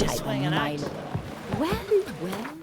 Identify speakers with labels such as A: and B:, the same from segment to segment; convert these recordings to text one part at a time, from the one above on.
A: like
B: swinging
A: mine.
B: out.
A: Well, well.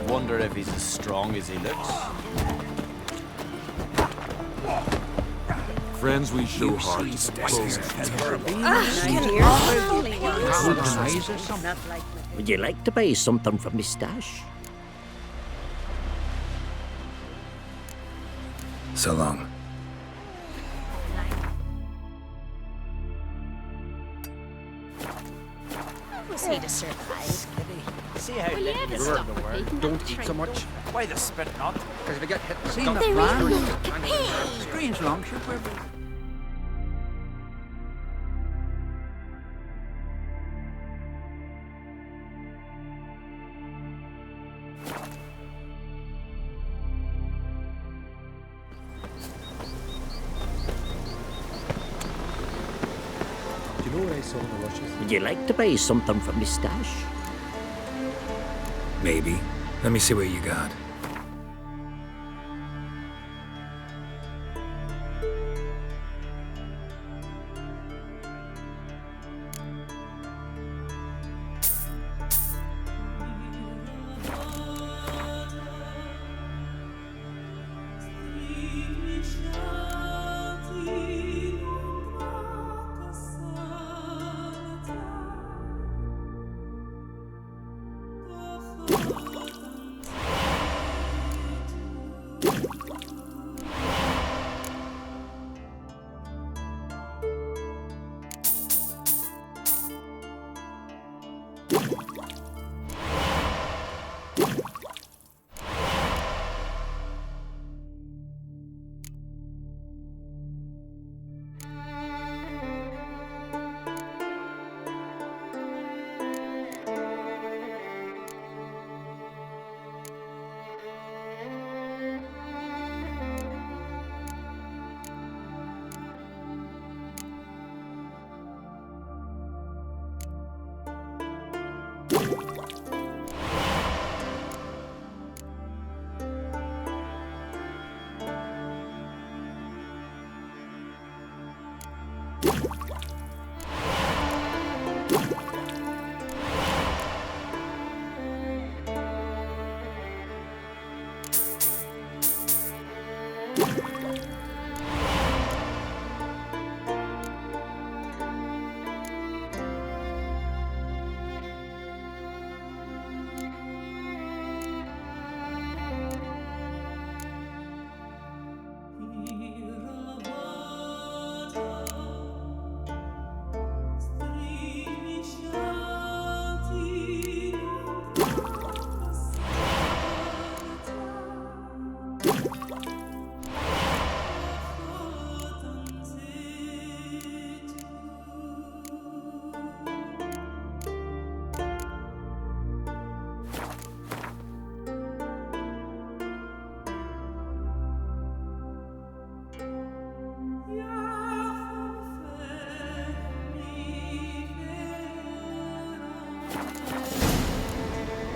C: Wonder if he's as strong as he looks.
D: Friends we show heart.
A: Would you like to buy something from my stash?
E: So long.
B: Was he to survive?
C: See how
B: Well, yeah,
C: little
B: to
C: you were
B: stop
C: in the
B: the
C: world.
B: bacon
F: Don't
B: and
F: eat
B: try
F: so
B: and
F: much.
C: Why the spit not?
F: Because if you get hit,
E: See
F: that
E: that
F: plan. Strange long, sure.
D: Do you know where I saw the rushes?
A: Would you like to buy something from my stash?
E: Maybe. Let me see what you got.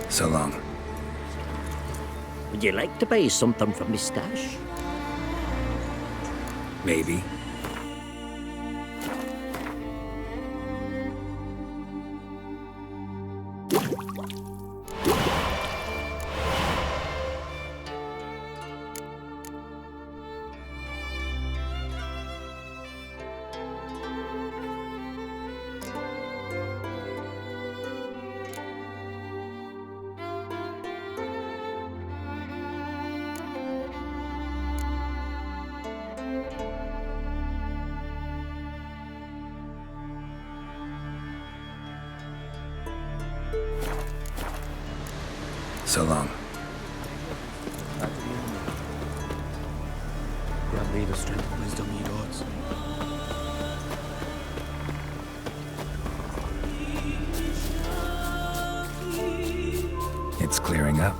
E: So long.
A: Would you like to buy something from my stash?
E: Maybe. So long.
D: Grant me the strength and wisdom, ye gods.
E: It's clearing up.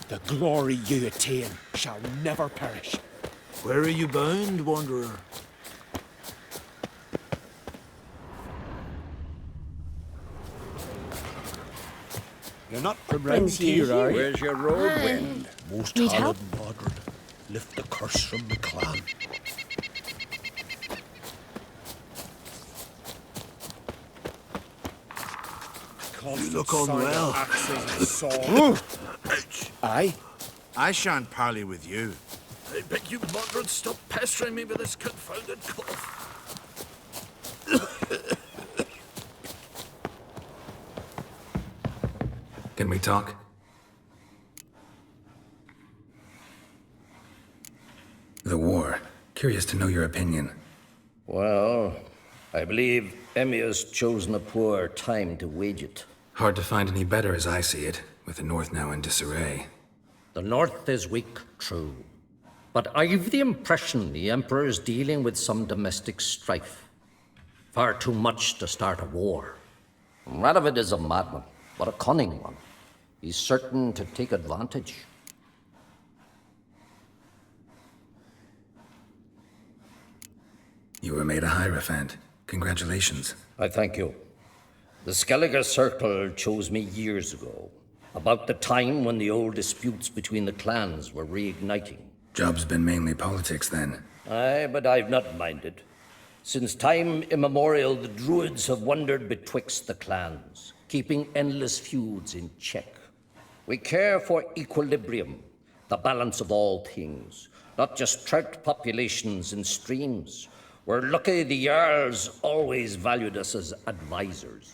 G: The glory you attain shall never perish.
H: Where are you bound, wanderer?
G: You're not from
B: Brings
G: round
B: you
G: here, are
B: here.
G: you?
A: Where's your road, wind?
G: Most
B: Need
G: hallowed
B: help?
G: Mordred, lift the curse from the clan.
H: You look unwell.
G: Ouch. Aye?
H: I shan't parley with you.
E: I beg you, Mordred, stop pestering me with this confounded cough. Can we talk? The war. Curious to know your opinion.
A: Well, I believe Emmir's chosen a poor time to wage it.
E: Hard to find any better as I see it, with the North now in disarray.
A: The North is weak, true. But I've the impression the Emperor is dealing with some domestic strife. Far too much to start a war. Radovid is a madman, but a cunning one. He's certain to take advantage.
E: You were made a Hierophant. Congratulations.
A: I thank you. The Skellige Circle chose me years ago, about the time when the old disputes between the clans were reigniting.
E: Job's been mainly politics then.
A: Aye, but I've not minded. Since time immemorial, the Druids have wandered betwixt the clans, keeping endless feuds in check. We care for equilibrium, the balance of all things, not just trout populations and streams. We're lucky the Jarls always valued us as advisors.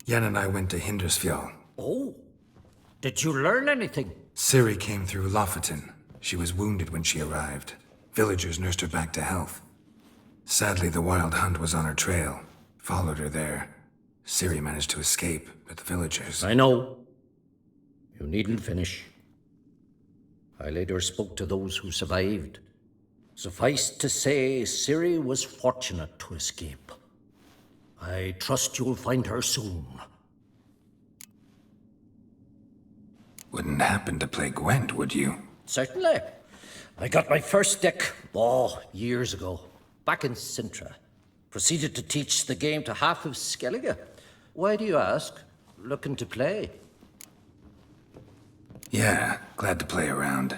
E: Yen and I went to Hindersfjall.
A: Oh, did you learn anything?
E: Ciri came through Lofoten. She was wounded when she arrived. Villagers nursed her back to health. Sadly, the Wild Hunt was on her trail. Followed her there. Ciri managed to escape, but the villagers...
A: I know. You needn't finish. I later spoke to those who survived. Suffice to say, Ciri was fortunate to escape. I trust you'll find her soon.
E: Wouldn't happen to play Gwent, would you?
A: Certainly. I got my first deck, years ago, back in Sintra. Proceeded to teach the game to half of Skellige. Why do you ask? Looking to play?
E: Yeah, glad to play around.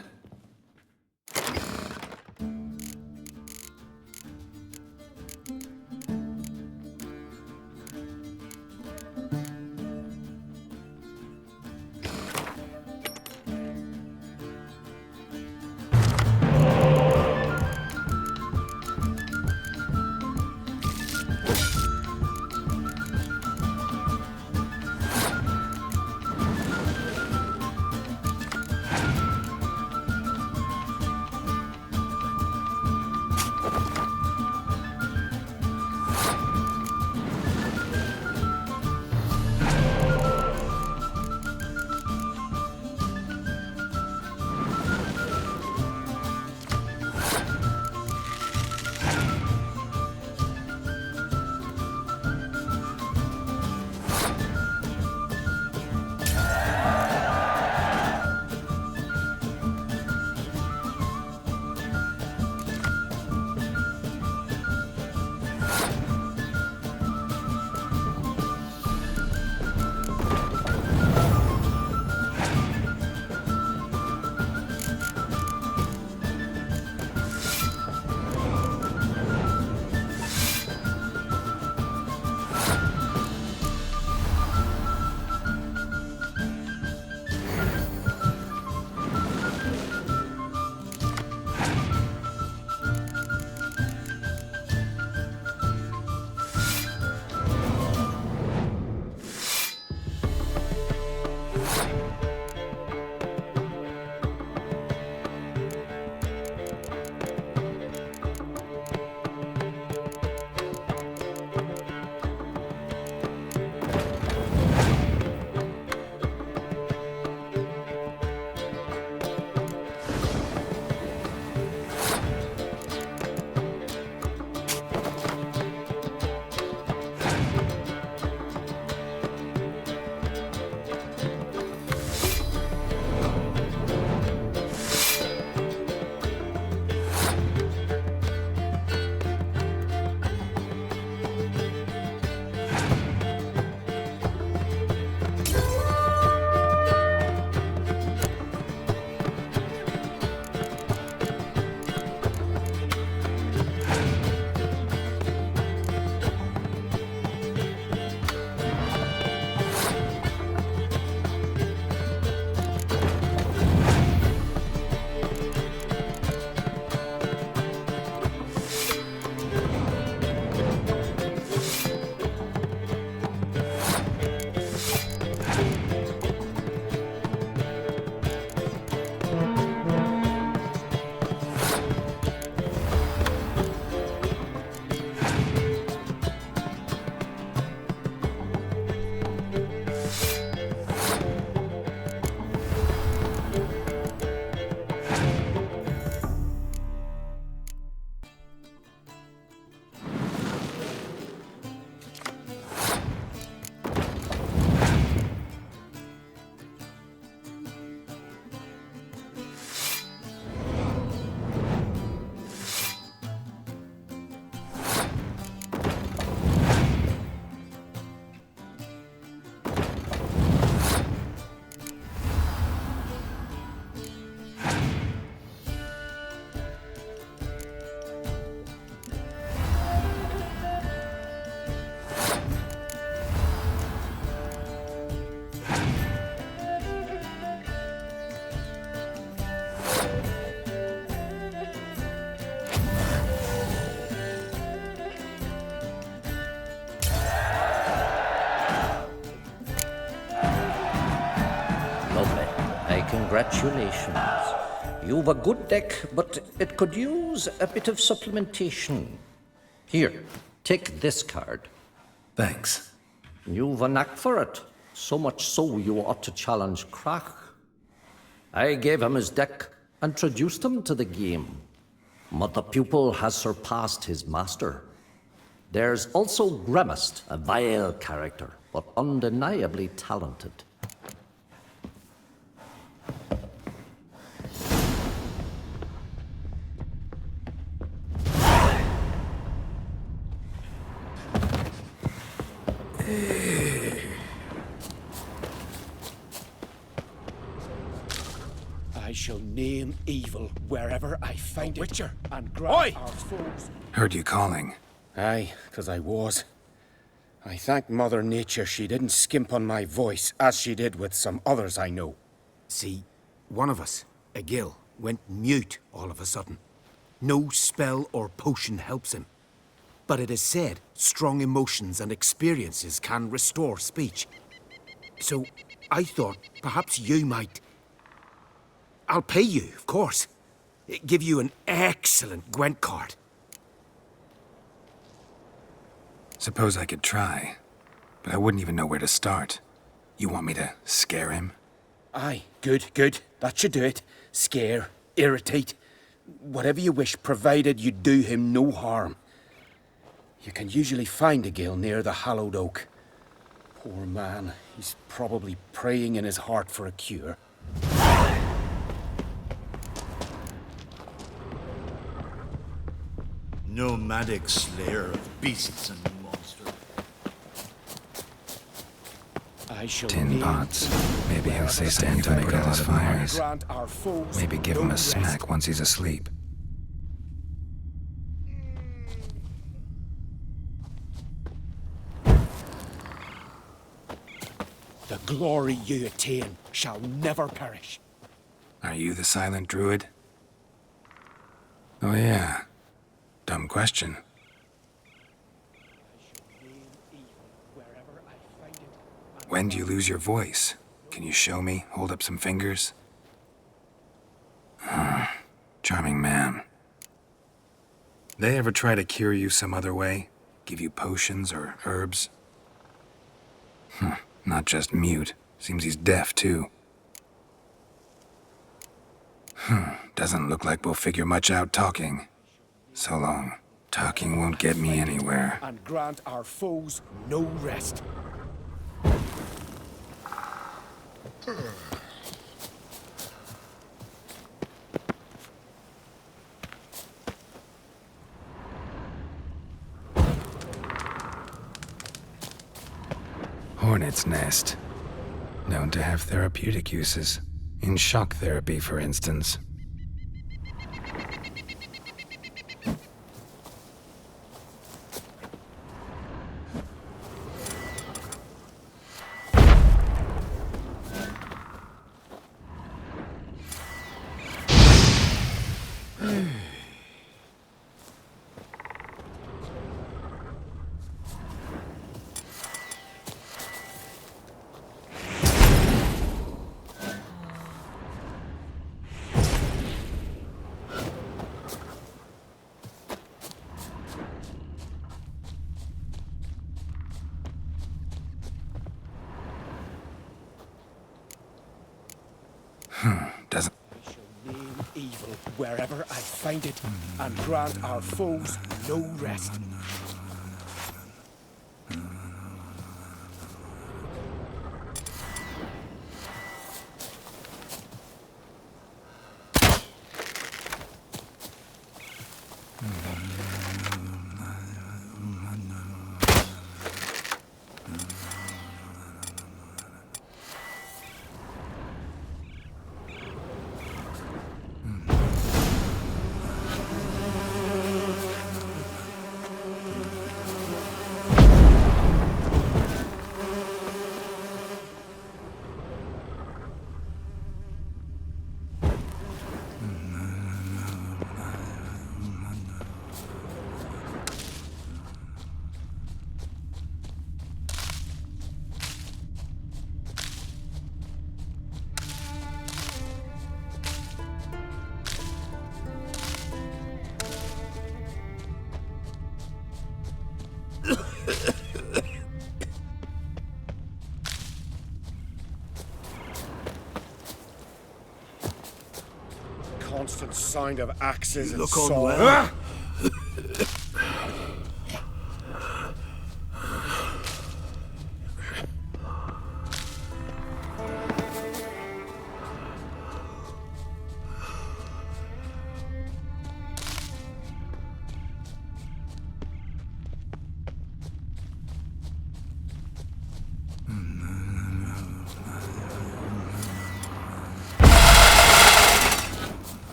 A: Congratulations. You've a good deck, but it could use a bit of supplementation. Here, take this card.
E: Thanks.
A: You've a knack for it. So much so you ought to challenge Crack. I gave him his deck, introduced him to the game. But the pupil has surpassed his master. There's also Grimaced, a vile character, but undeniably talented.
G: I shall name evil wherever I find it, Witcher, and grant our foes.
E: Heard you calling.
G: Aye, 'cause I was. I thank Mother Nature she didn't skimp on my voice, as she did with some others I know.
D: See, one of us, a gill, went mute all of a sudden. No spell or potion helps him. But it is said strong emotions and experiences can restore speech. So I thought perhaps you might... I'll pay you, of course. Give you an excellent Gwent card.
E: Suppose I could try, but I wouldn't even know where to start. You want me to scare him?
G: Aye, good, good. That should do it. Scare, irritate, whatever you wish, provided you do him no harm. You can usually find a gill near the hallowed oak. Poor man, he's probably praying in his heart for a cure.
H: Nomadic slayer of beasts and monsters.
G: I shall
E: Tin
G: name
E: pots. Maybe he'll say
G: wherever
E: something to
G: I
E: put
G: find
E: out his
G: it,
E: fires.
G: grant our foes
E: Maybe give
G: no
E: him a
G: rest.
E: smack once he's asleep.
G: The glory you attain shall never perish.
E: Are you the silent druid? Oh yeah. Dumb question. When do you lose your voice? Can you show me? Hold up some fingers? Charming man. They ever try to cure you some other way? Give you potions or herbs? Not just mute. Seems he's deaf, too. Doesn't look like we'll figure much out talking. So long. Talking won't get me anywhere.
G: And grant our foes no rest.
E: Hornet's nest. Known to have therapeutic uses. In shock therapy, for instance. Doesn't...
G: I shall name evil wherever I find it, and grant our foes no rest.
I: sound of axes and
D: look
I: saws.
D: unwell.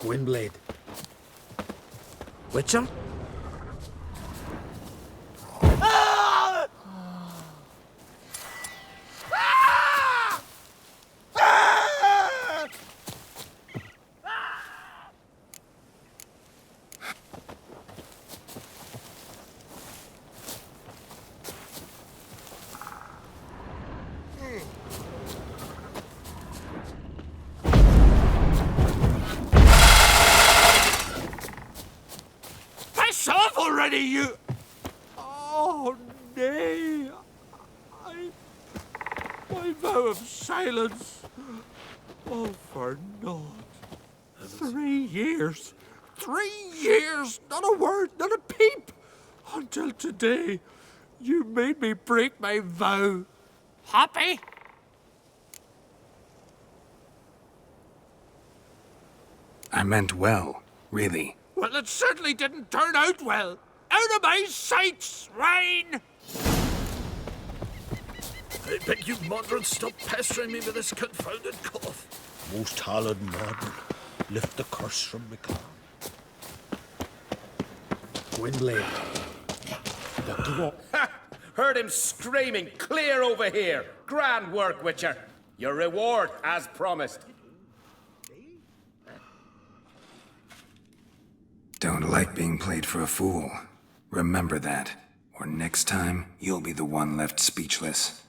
D: Windblade. Witcher?
H: Piss off already, you... Oh, nay. My vow of silence. Oh, for naught. 3 years. 3 years! Not a word, not a peep! Until today, you made me break my vow. Happy?
E: I meant well, really.
H: Well, it certainly didn't turn out well. Out of my sight, swine!
I: I beg you, Modron, stop pestering me with this confounded cough. Most hallowed Modron, lift the curse from me calm.
D: Windblade.
I: Dr. What?
G: Ha! Heard him screaming, clear over here. Grand work, Witcher. Your reward, as promised.
E: Don't like being played for a fool. Remember that, or next time you'll be the one left speechless.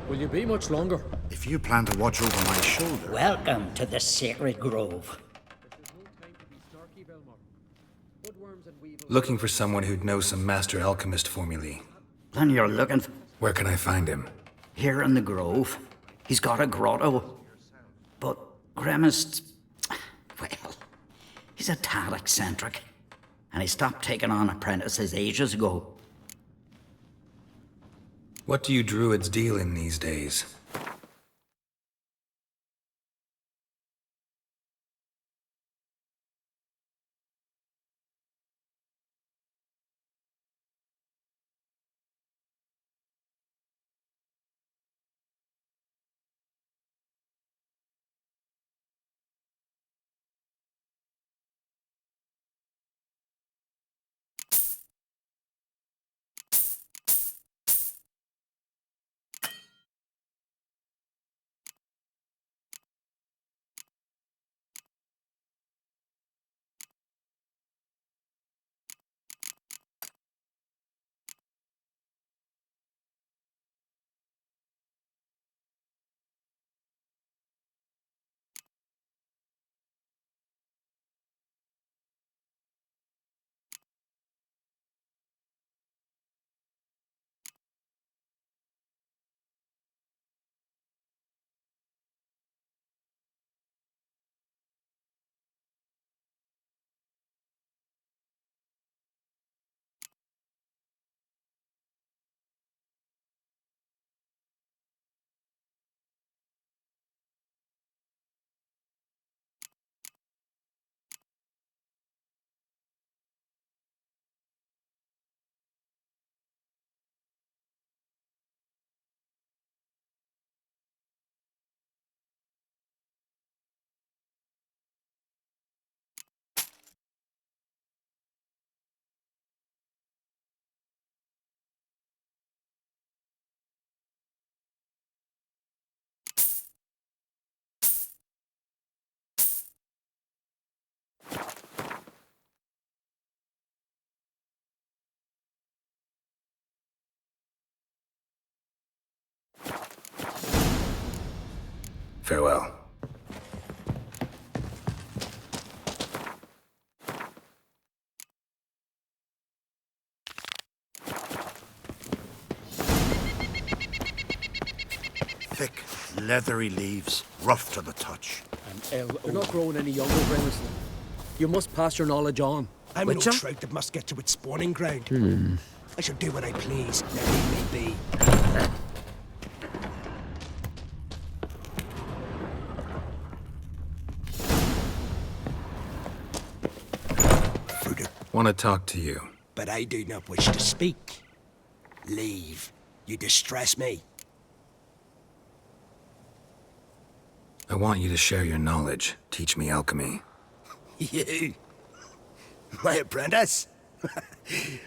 J: Will you be much longer?
H: If you plan to watch over my shoulder...
A: Welcome to the sacred grove.
E: Looking for someone who'd know some master alchemist formulae.
F: Then you're looking
E: Where can I find him?
F: here in the grove. He's got a grotto. But Grimmist, well, he's a tad eccentric. And he stopped taking on apprentices ages ago.
E: What do you druids deal in these days? Farewell.
H: Thick, leathery leaves, rough to the touch.
J: You're not growing any younger, Grimace. You must pass your knowledge on.
K: I'm no trout that must get to its spawning ground. I shall do what I please, let me be.
E: Want to talk to you.
K: But I do not wish to speak. Leave. You distress me.
E: I want you to share your knowledge. Teach me alchemy.
K: You? My apprentice?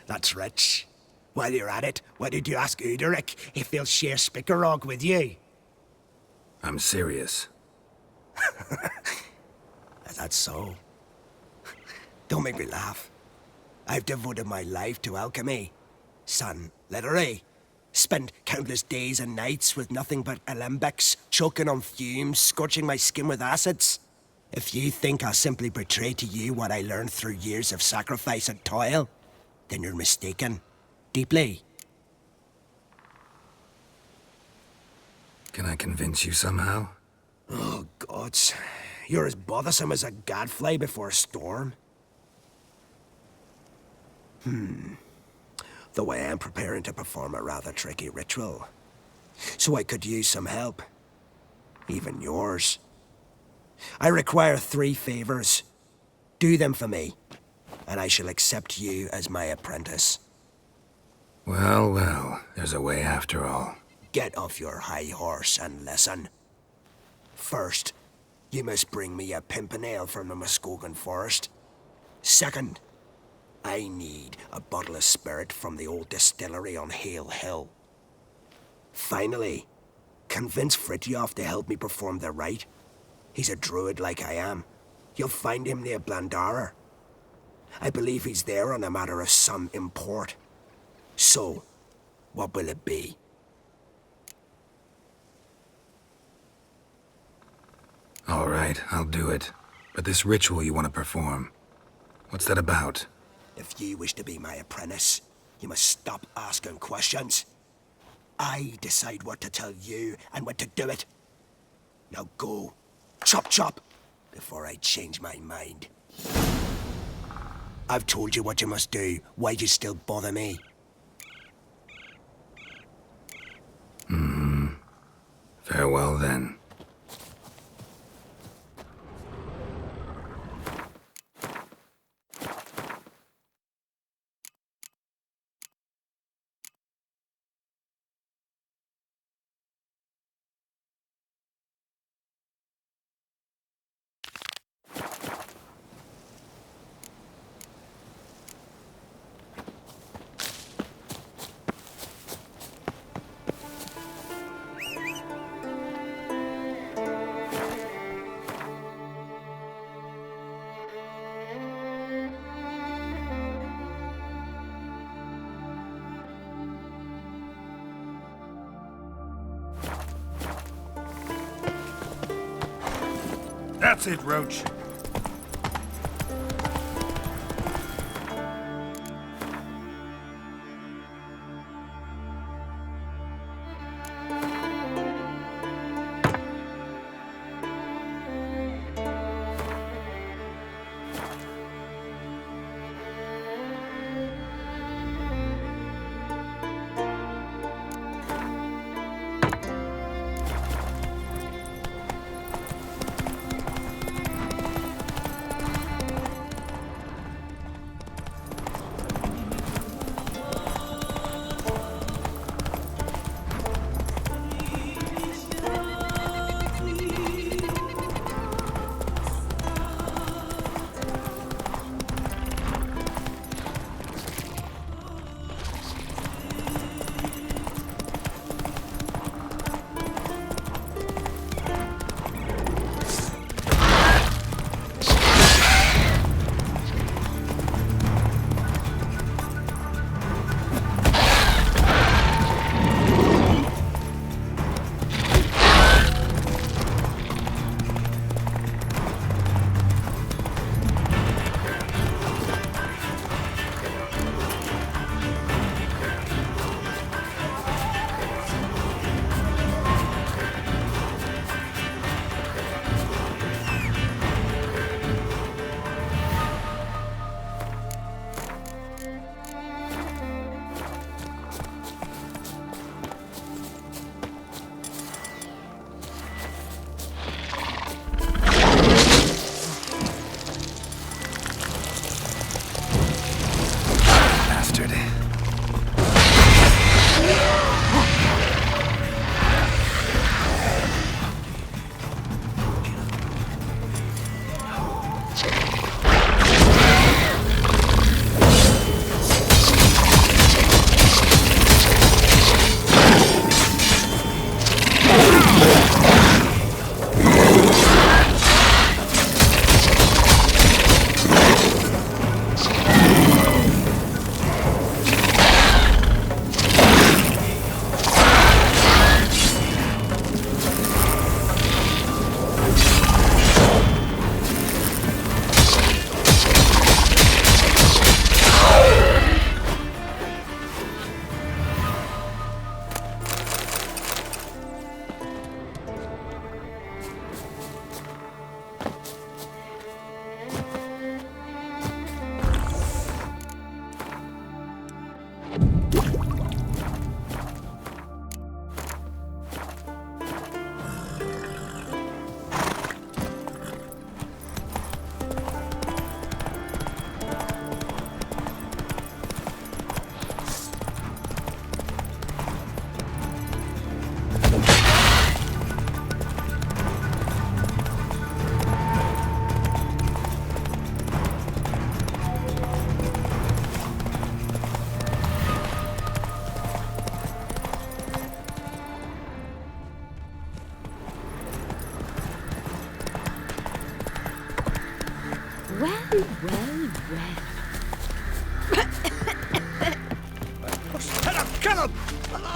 K: That's rich. While you're at it, why did you ask Uderic if he'll share Spickerog with you?
E: I'm serious.
K: That's so. Don't make me laugh. I've devoted my life to alchemy. Son, literally. Spent countless days and nights with nothing but alembics, choking on fumes, scorching my skin with acids. If you think I'll simply betray to you what I learned through years of sacrifice and toil, then you're mistaken. Deeply.
E: Can I convince you somehow?
K: Oh, gods. You're as bothersome as a gadfly before a storm. Though I am preparing to perform a rather tricky ritual. So I could use some help. Even yours. I require 3 favors. Do them for me, and I shall accept you as my apprentice.
E: Well, well, there's a way after all.
K: Get off your high horse and listen. First, you must bring me a pimpernel from the Muskogan forest. Second, I need a bottle of spirit from the old distillery on Hale Hill. Finally, convince Fritjof to help me perform the rite. He's a druid like I am. You'll find him near Blandara. I believe he's there on a matter of some import. So, what will it be?
E: All right, I'll do it. But this ritual you want to perform, what's that about?
K: If you wish to be my apprentice, you must stop asking questions. I decide what to tell you and when to do it. Now go. Chop chop, before I change my mind. I've told you what you must do. Why'd you still bother me?
E: Farewell then.
H: That's it, Roach.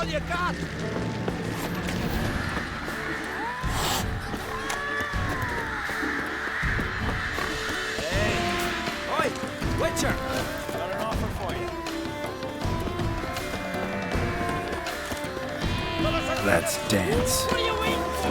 C: all you got! Hey! Oi! Witcher! Got an offer for you.
E: Let's dance.
C: What are you waiting for?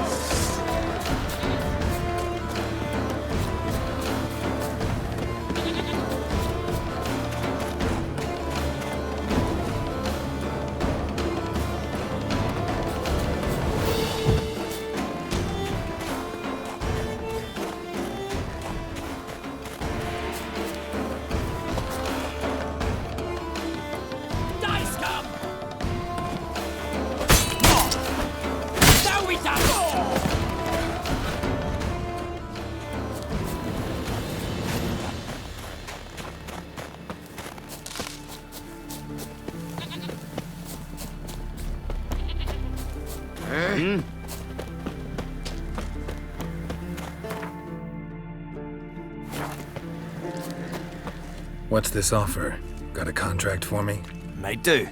E: What's this offer? Got a contract for me?
C: Might do,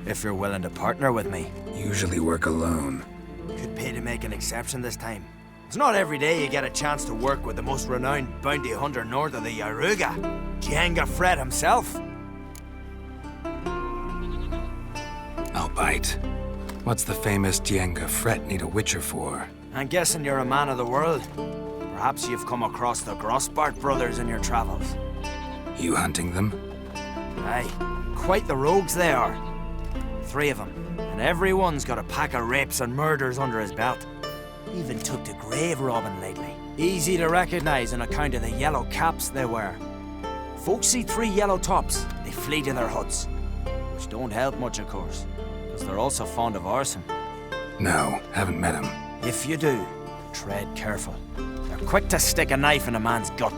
C: if you're willing to partner with me.
E: Usually work alone.
C: Could pay to make an exception this time. It's not every day you get a chance to work with the most renowned bounty hunter north of the Yaruga, Jenga Fred himself.
E: I'll bite. What's the famous Jenga Fred need a witcher for?
C: I'm guessing you're a man of the world. Perhaps you've come across the Grossbart brothers in your travels.
E: You hunting them?
C: Aye, quite the rogues they are. 3 of them, and every one's got a pack of rapes and murders under his belt. Even took to grave robbing lately. Easy to recognize on account of the yellow caps they wear. Folks see 3 yellow tops, they flee to their huts. Which don't help much, of course, because they're also fond of arson.
E: No, haven't met him.
C: If you do, tread careful. They're quick to stick a knife in a man's gut.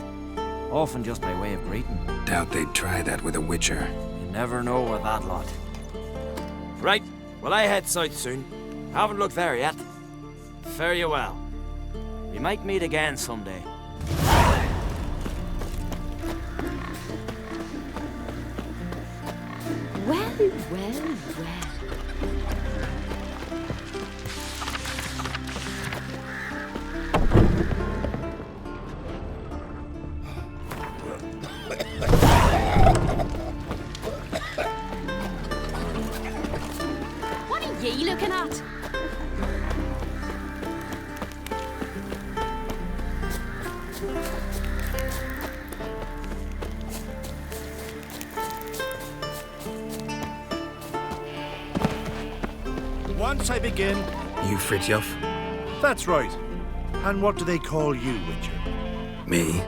C: Often just by way of greeting.
E: Doubt they'd try that with a witcher.
C: You never know with that lot. Right, well I head south soon. Haven't looked there yet. Fare you well. We might meet again someday.
B: Well, well, well. What are ye looking at?
L: Once I begin...
E: You Fritjof?
L: That's right. And what do they call you, Witcher?
E: Me?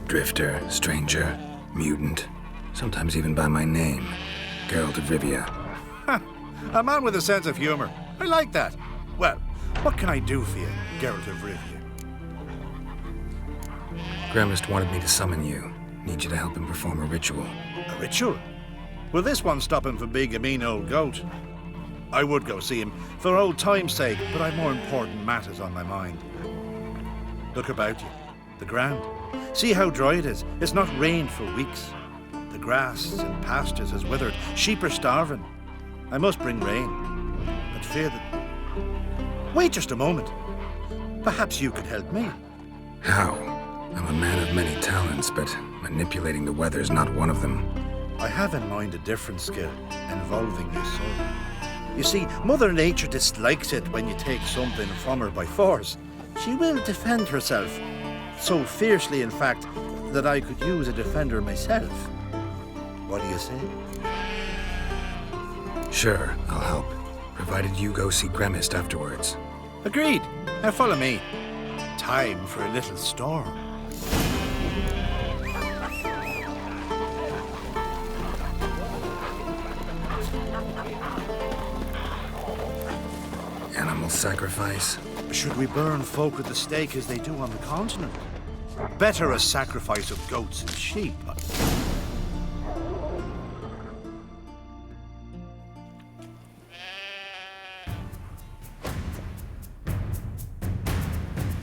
E: Drifter, stranger, mutant. Sometimes even by my name. Geralt of Rivia.
L: Ha! A man with a sense of humor. I like that. Well, what can I do for you, Geralt of Rivia?
E: Gremist wanted me to summon you. Need you to help him perform a ritual.
L: A ritual? Will this one stop him from being a mean old goat? I would go see him for old time's sake, but I've more important matters on my mind. Look about you. The ground. See how dry it is. It's not rained for weeks. The grass and pastures has withered. Sheep are starving. I must bring rain, but fear that... Wait just a moment. Perhaps you could help me.
E: How? I'm a man of many talents, but manipulating the weather's not one of them.
L: I have in mind a different skill, involving your soul. You see, Mother Nature dislikes it when you take something from her by force. She will defend herself. So fiercely, in fact, that I could use a defender myself. What do you say?
E: Sure, I'll help. Provided you go see Gremist afterwards.
L: Agreed. Now follow me. Time for a little storm.
E: Animal sacrifice?
L: Should we burn folk at the stake as they do on the continent? Better a sacrifice of goats and sheep.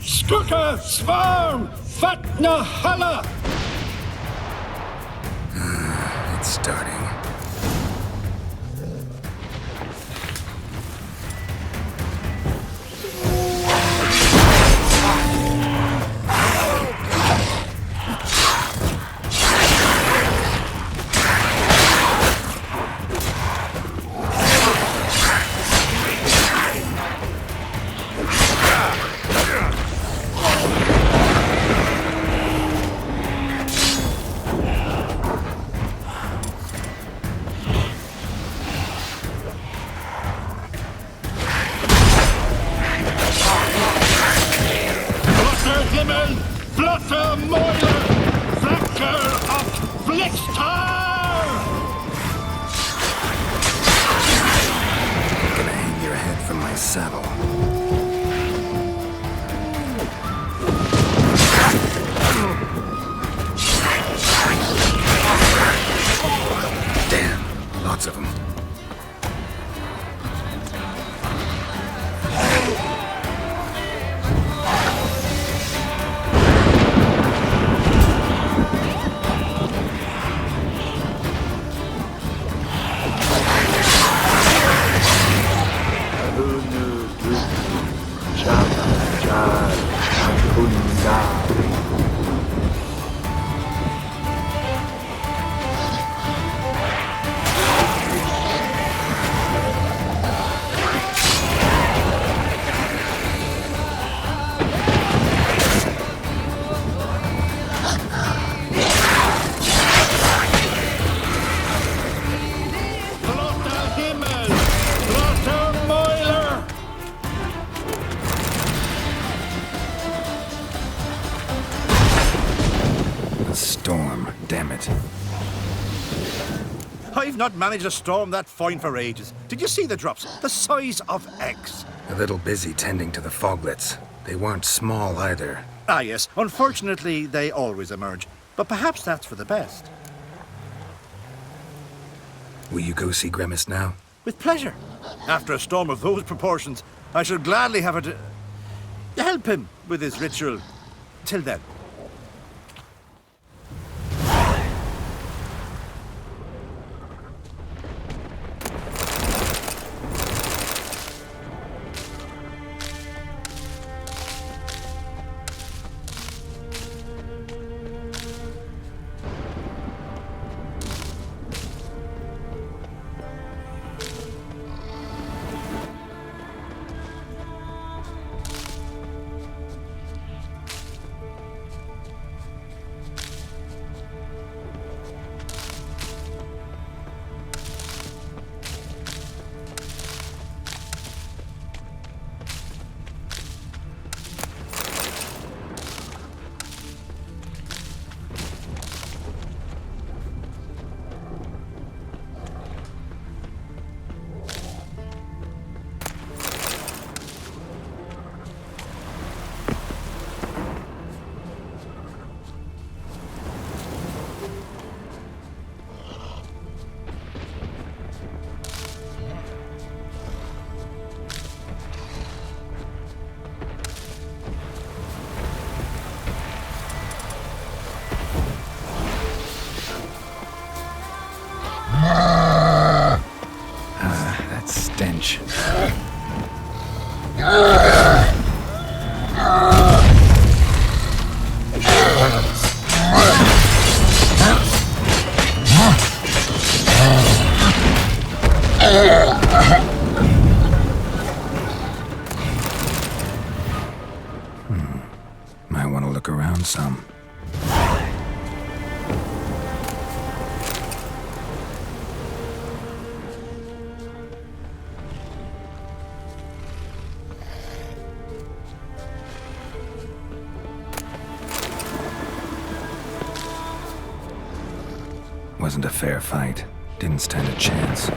H: Skuka Svarm Fatna Hala!
E: It's starting. Gonna hang your head from my saddle. Damn, lots of them. Storm, damn it.
L: I've not managed a storm that fine for ages. Did you see the drops? The size of eggs.
E: A little busy tending to the foglets. They weren't small either.
L: Ah, yes. Unfortunately, they always emerge. But perhaps that's for the best.
E: Will you go see Grimace now?
L: With pleasure. After a storm of those proportions, I should gladly have to help him with his ritual. Till then.
E: That stench. Might want to look around some. Wasn't a fair fight. Didn't stand a chance.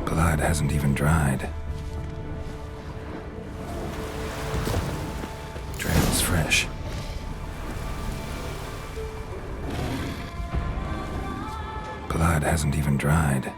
E: Blood hasn't even dried. Trail's fresh. Blood hasn't even dried.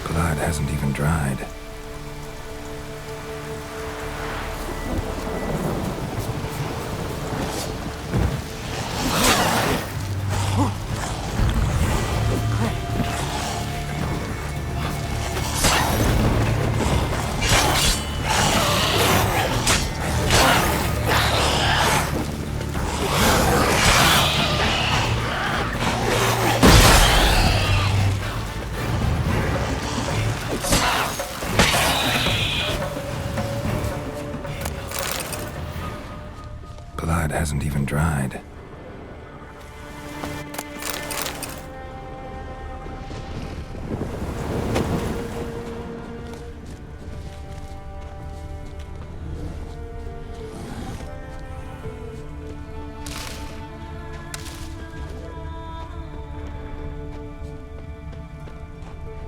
E: Blood hasn't even dried. Blood hasn't even dried.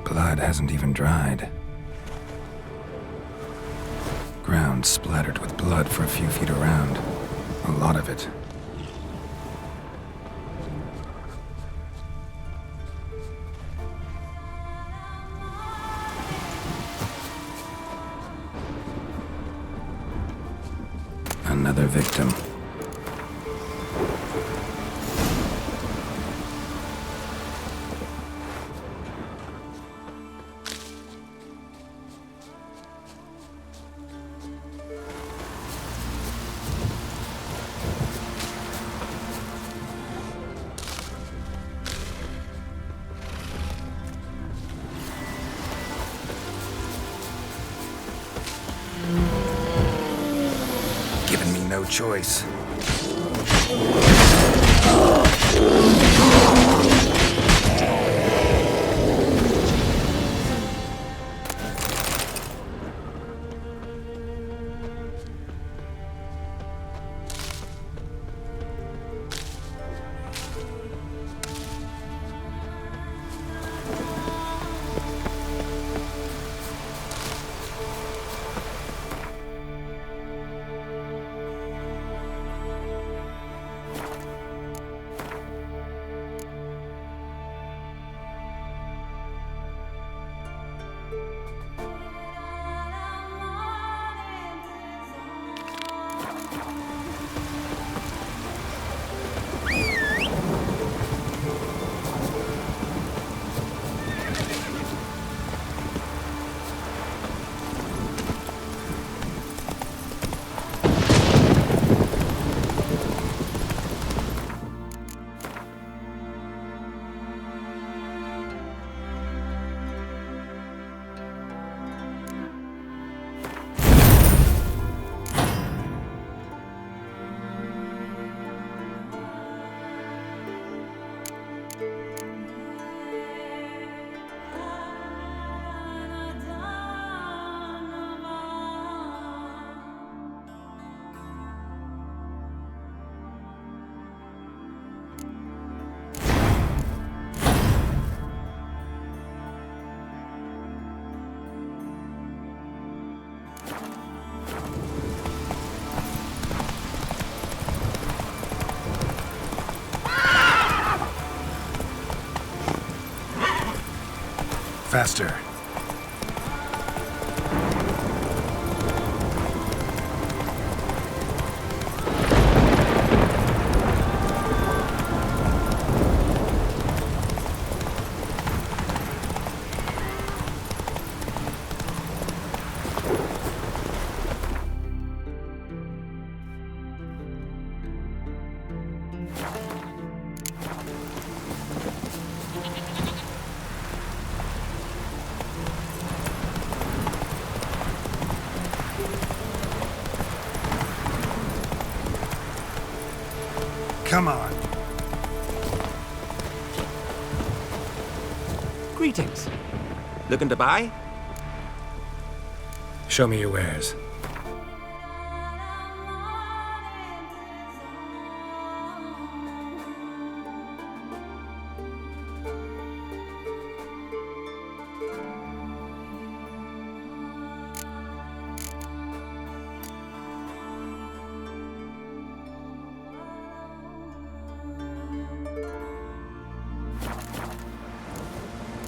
E: Blood hasn't even dried. Ground splattered with blood for a few feet around. A lot of it. Another victim. Given me no choice. Faster. Come on.
M: Greetings. Looking to buy?
E: Show me your wares.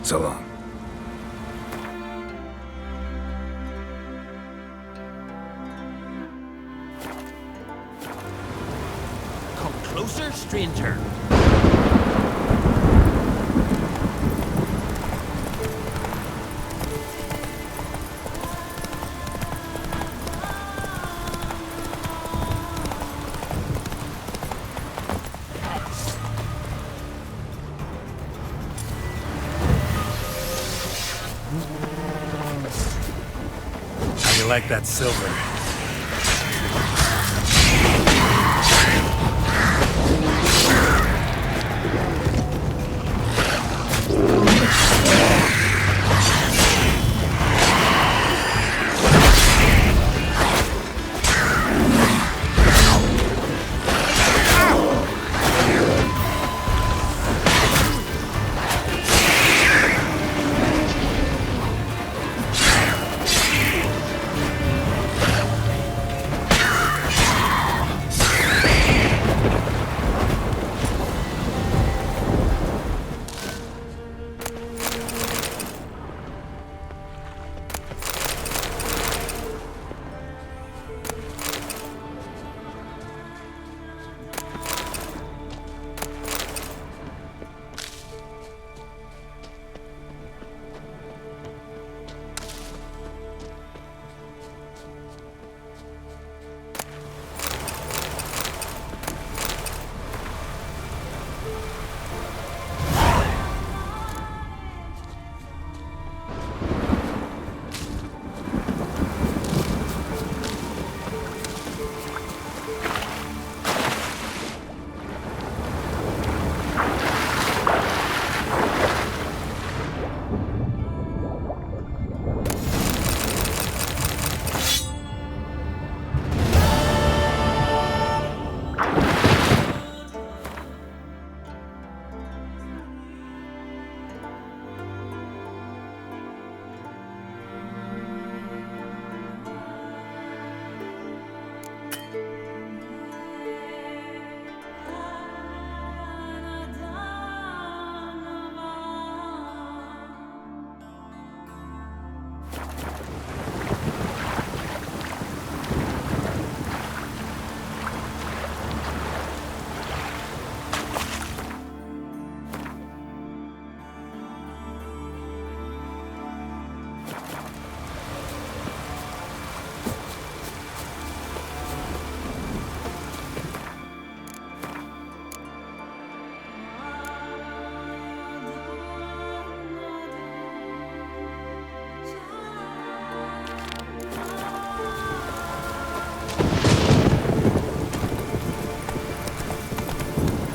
E: So long.
M: Come closer, stranger.
E: How you like that silver?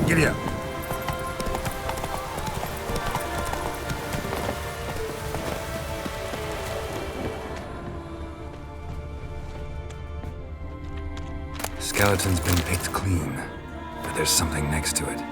E: Giddy up. Skeleton's been picked clean, but there's something next to it.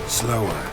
E: Slower.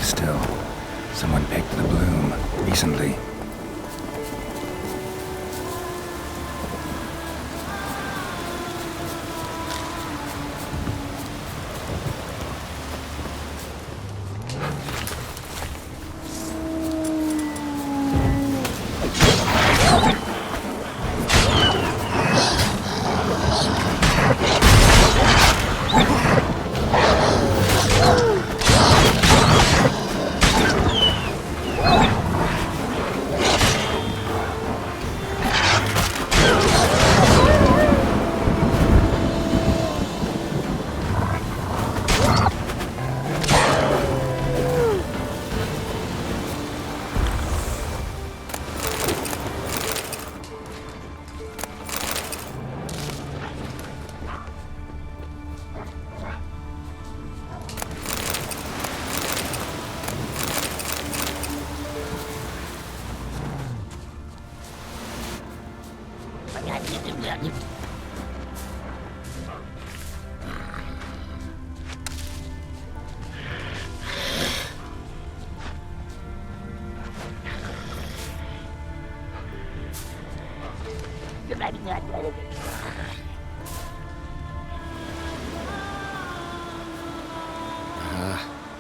E: Still. Someone picked the bloom recently.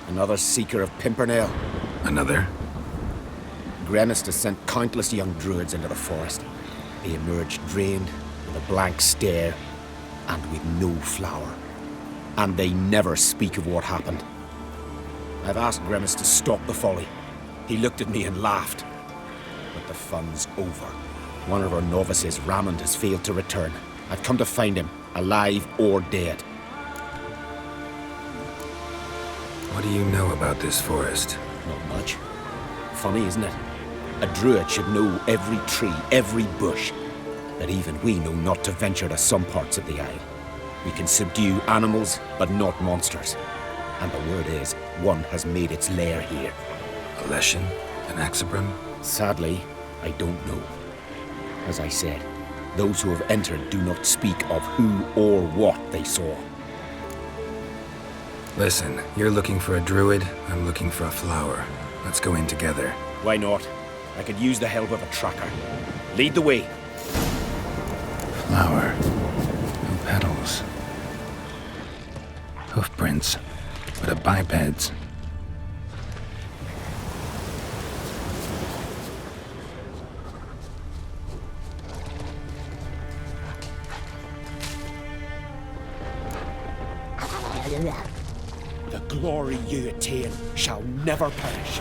D: Another seeker of Pimpernel.
E: Another?
D: Gremist has sent countless young druids into the forest. They emerge drained, with a blank stare, and with no flower. And they never speak of what happened. I've asked Gremist to stop the folly. He looked at me and laughed. But the fun's over. One of our novices, Raymond, has failed to return. I've come to find him, alive or dead.
E: What do you know about this forest?
D: Not much. Funny, isn't it? A druid should know every tree, every bush. But even we know not to venture to some parts of the isle. We can subdue animals, but not monsters. And the word is, one has made its lair here.
E: A Leshen? An Axabrum?
D: Sadly, I don't know. As I said, those who have entered do not speak of who or what they saw.
E: Listen, you're looking for a druid, I'm looking for a flower. Let's go in together.
D: Why not? I could use the help of a tracker. Lead the way.
E: Flower. No petals. Hoofprints. But a biped's.
D: The glory you attain shall never perish.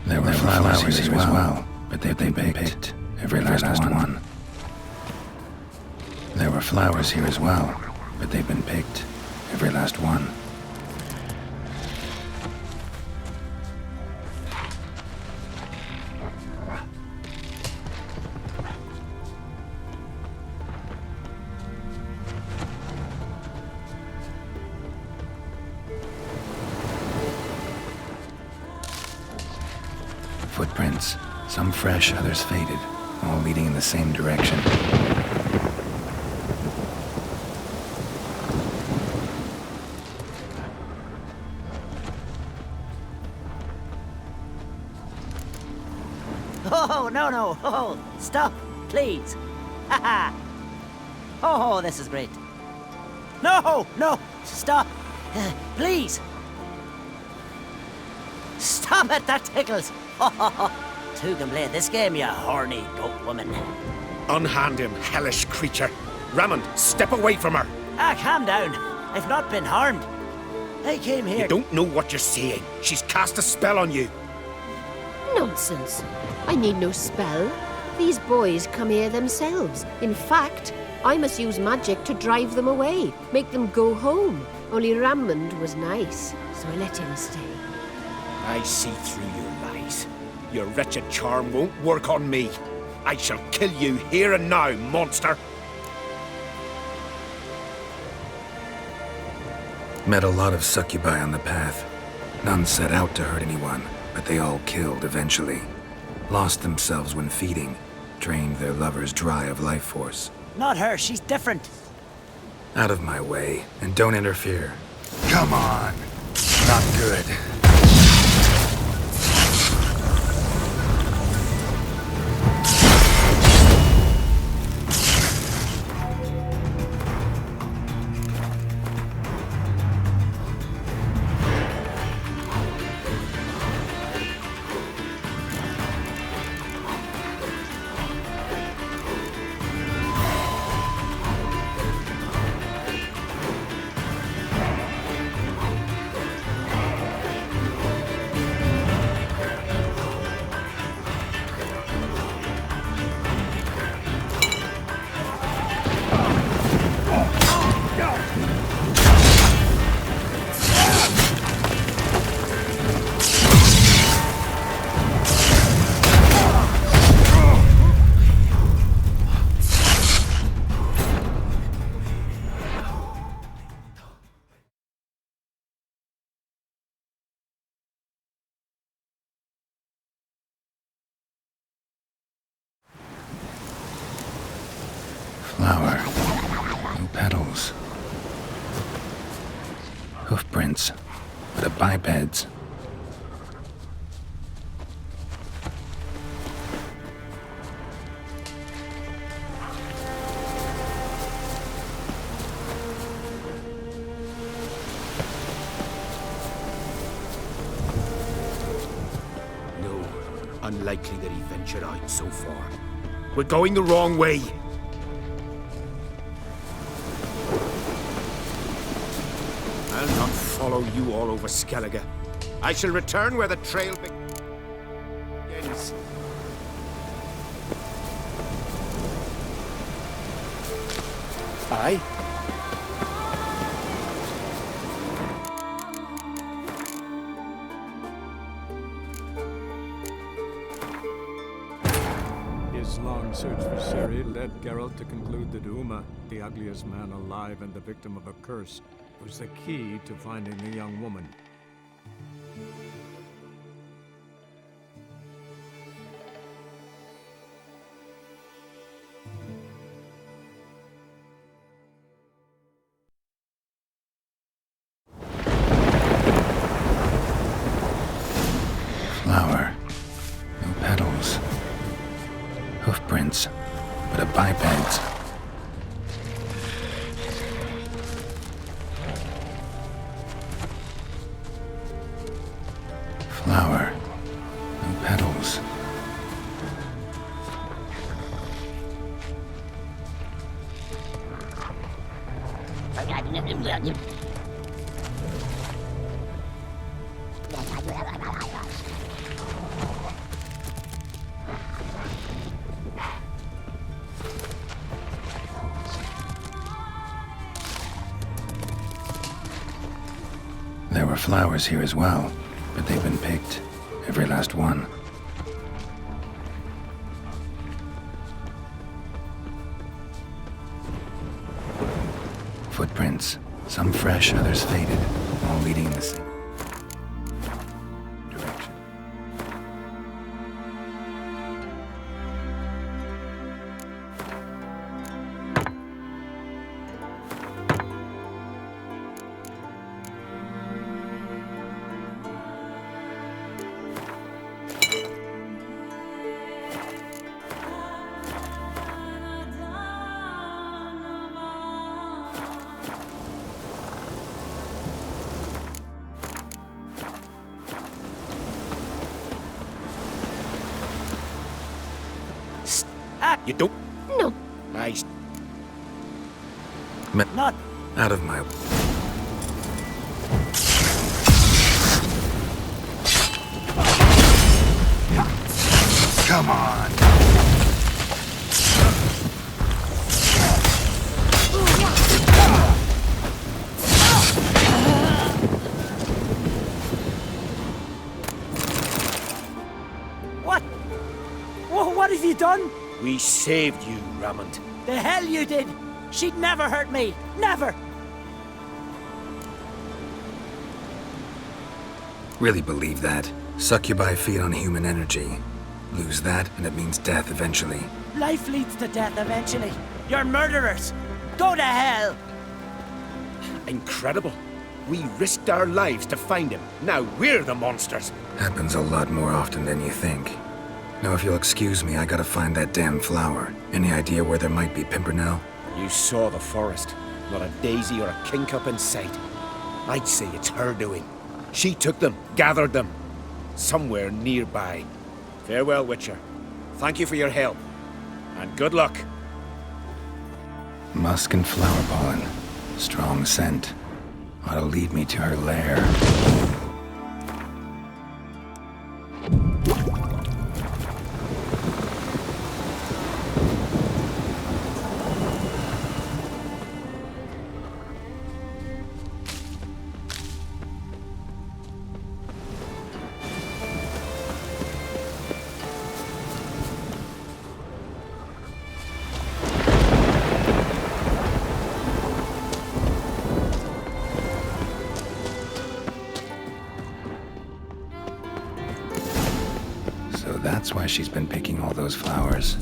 E: There were flowers here as well, but they picked every last one. There were flowers here as well, but they've been picked, every last one. Footprints, some fresh, others faded, all leading in the same direction.
F: Oh, no. Oh, stop, please. Haha. Oh, this is great. No, stop. Please. Stop it, that tickles. Two can play this game, you horny goat woman.
D: Unhand him, hellish creature. Raymond, step away from her.
F: Calm down. I've not been harmed. I came here...
D: You don't know what you're saying. She's cast a spell on you.
B: Nonsense. I need no spell. These boys come here themselves. In fact, I must use magic to drive them away, make them go home. Only Raymond was nice, so I let him stay.
D: I see through your lies. Your wretched charm won't work on me. I shall kill you here and now, monster.
E: Met a lot of succubi on the path. None set out to hurt anyone, but they all killed eventually. Lost themselves when feeding, drained their lovers dry of life force.
F: Not her, she's different.
E: Out of my way, and don't interfere. Come on! Not good. Flower. No petals. Hoofprints. But a biped's.
D: No, unlikely that he ventured out so far. We're going the wrong way. I'll not follow you all over Skellige. I shall return where the trail begins.
G: Aye?
N: His long search for Ciri led Geralt to conclude that Uma, the ugliest man alive and the victim of a curse, was the key to finding the young woman.
E: Flower. No petals. Hoofprints. But a biped's. Flower. No petals. There were flowers here as well, but they've been picked. Every last one. Footprints. Some fresh, others faded, all leading in the same direction.
D: You don't?
B: No.
D: Nice.
F: Not.
E: Out of my... Come on!
F: What? What have you done?
D: We saved you, Ramond.
F: The hell you did! She'd never hurt me! Never!
E: Really believe that? Succubi feed on human energy. Lose that, and it means death eventually.
F: Life leads to death eventually. You're murderers! Go to hell!
D: Incredible. We risked our lives to find him. Now we're the monsters.
E: Happens a lot more often than you think. Now, if you'll excuse me, I gotta find that damn flower. Any idea where there might be Pimpernel?
D: You saw the forest. Not a daisy or a kingcup in sight. I'd say it's her doing. She took them, gathered them. Somewhere nearby. Farewell, Witcher. Thank you for your help. And good luck.
E: Musk and flower pollen. Strong scent. Ought to lead me to her lair. That's why she's been picking all those flowers.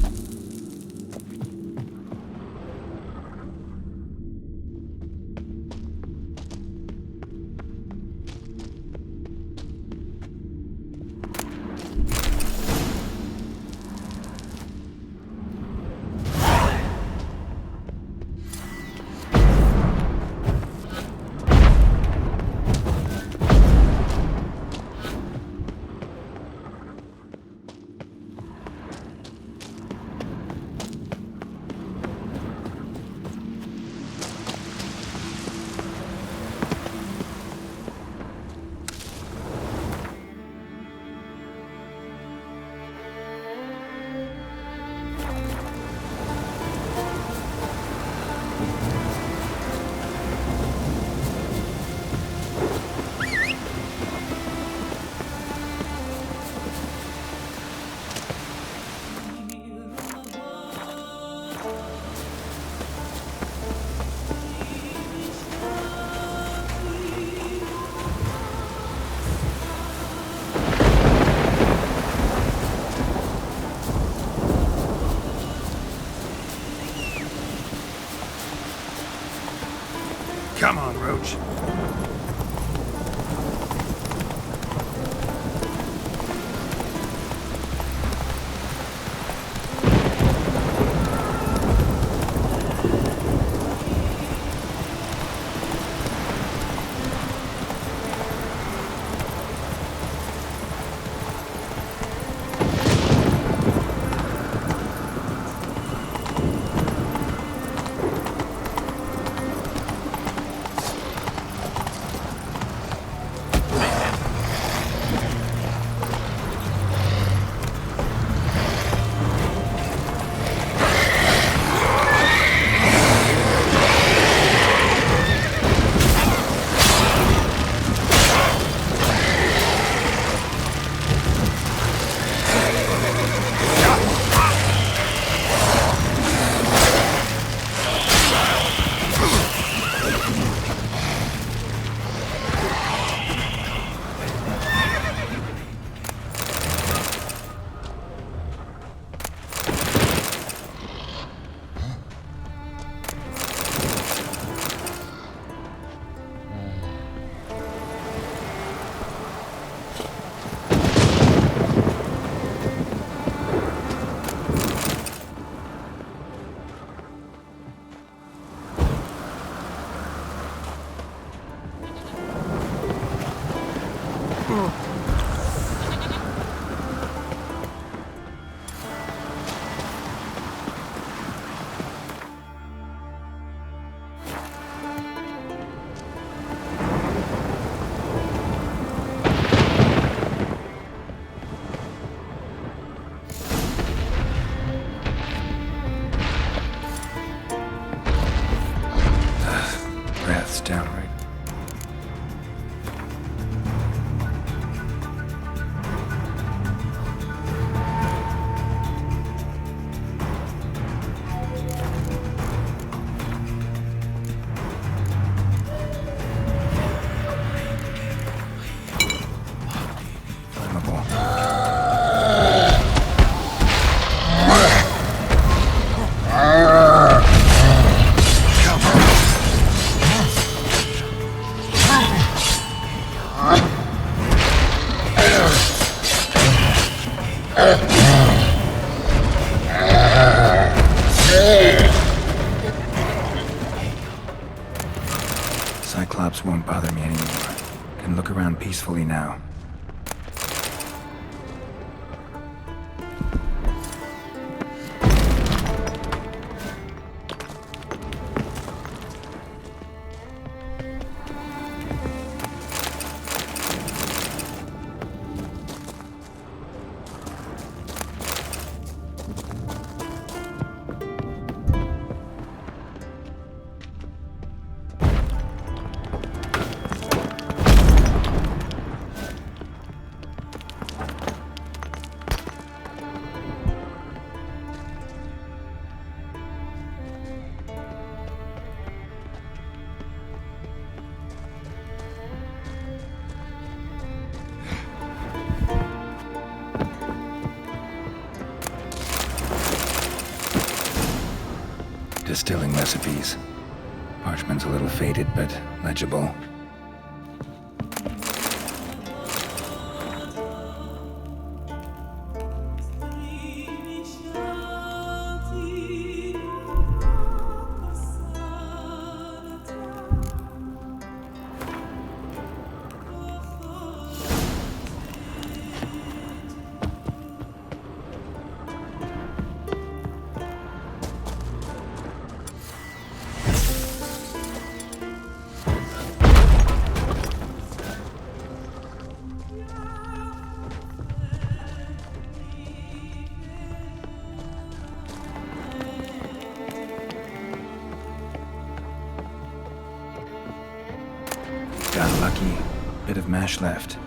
E: approach. Breath's downright. Cyclops won't bother me anymore. Can look around peacefully now. Distilling recipes. Parchment's a little faded, but legible. Got lucky. Bit of mash left.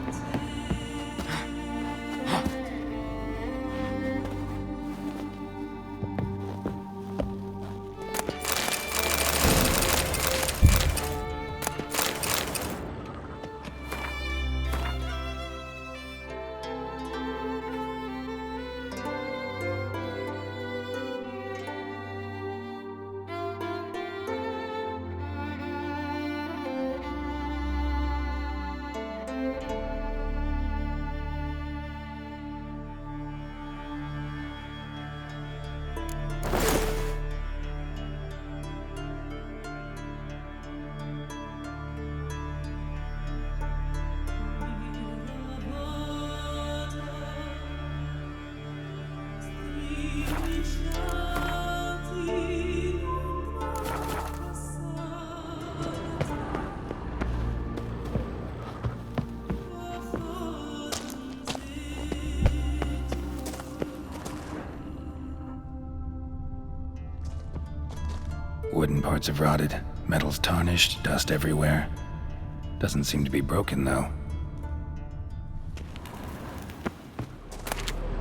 E: Wooden parts have rotted, metal's tarnished, dust everywhere. Doesn't seem to be broken, though.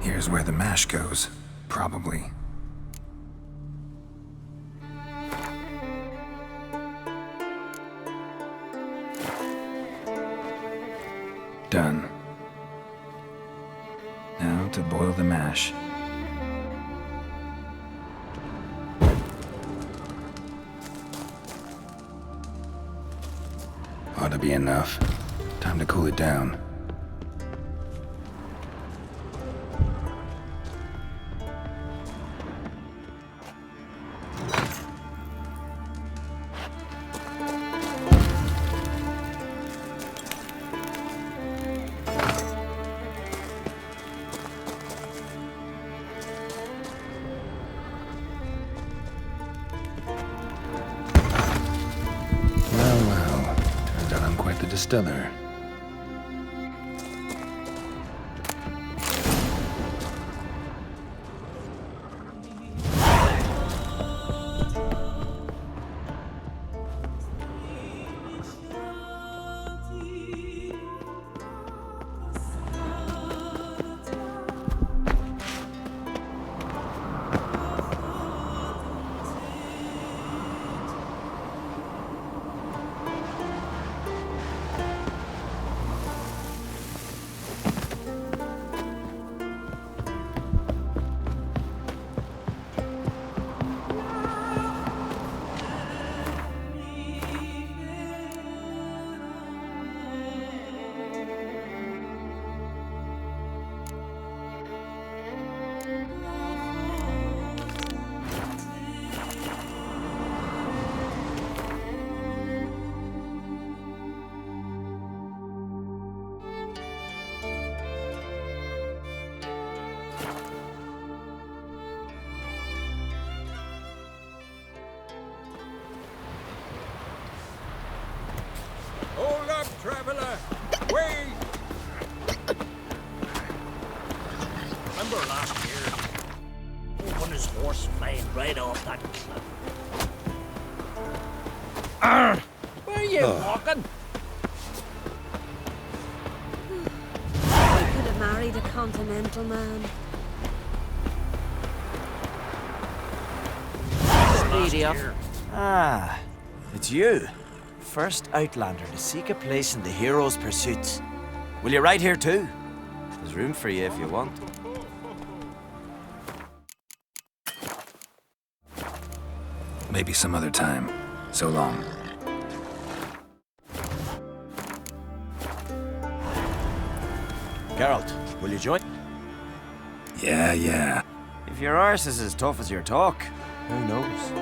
E: Here's where the mash goes. Probably. Done. Now to boil the mash. Ought to be enough. Time to cool it down. Distiller.
H: Hold up, traveler! Wait!
A: Remember last year? When his horse flying right off that cliff. Where are you walking?
O: I could have married a continental man.
C: Speedy up. Ah, it's you. First Outlander to seek a place in the hero's pursuits. Will you ride here too? There's room for you if you want.
E: Maybe some other time. So long.
C: Geralt, will you join?
E: Yeah.
C: If your arse is as tough as your talk, who knows?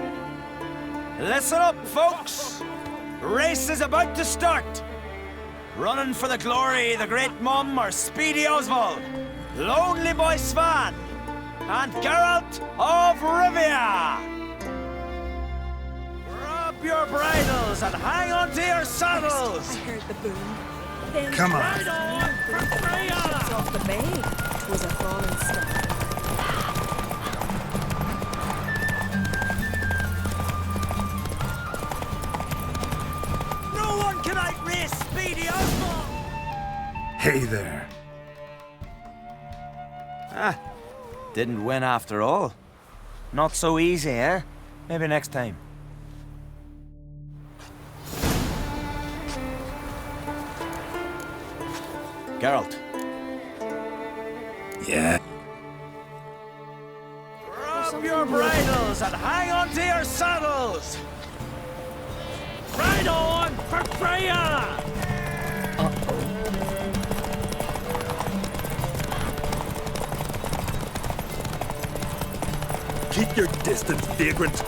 C: Listen up, folks! The race is about to start! Running for the glory, the great mum are Speedy Oswald, Lonely Boy Svan, and Geralt of Rivia! Grab your bridles and hang on to your saddles!
O: I heard the boom. Then
E: Come on.
O: right on! It's off the bay. It was a falling star.
C: No one can outrace Speedy Oswald!
E: Hey there.
C: Ah, didn't win after all. Not so easy, eh? Maybe next time. Geralt.
E: Yeah.
C: Grab your bridles and hang on to your saddles! Ride on for Freya!
H: Keep your distance, vagrant!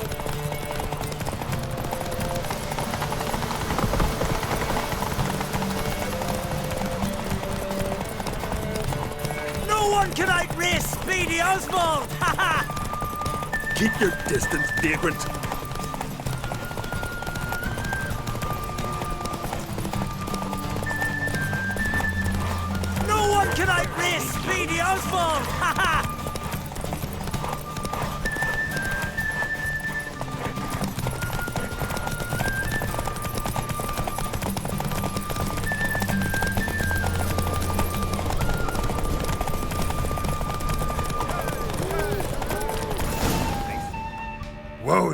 C: No one can outrace Speedy Oswald! Ha ha!
H: Keep your distance, vagrant!
C: No one can outrace Speedy Oswald! Ha ha!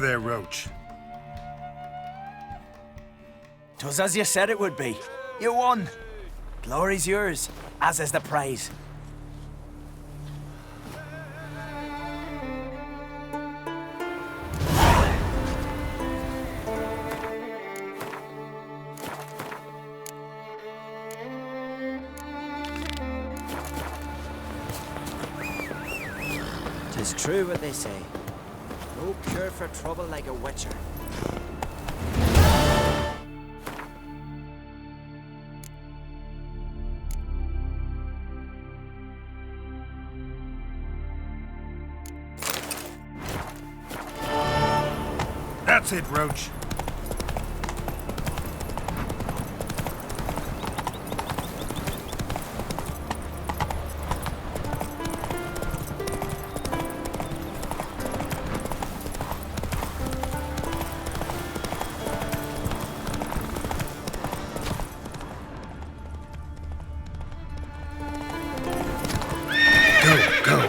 L: there, Roach.
C: 'Twas as you said it would be. You won. Glory's yours, as is the prize. Tis true what they say. No cure for trouble like a witcher.
L: That's it, Roach. Go.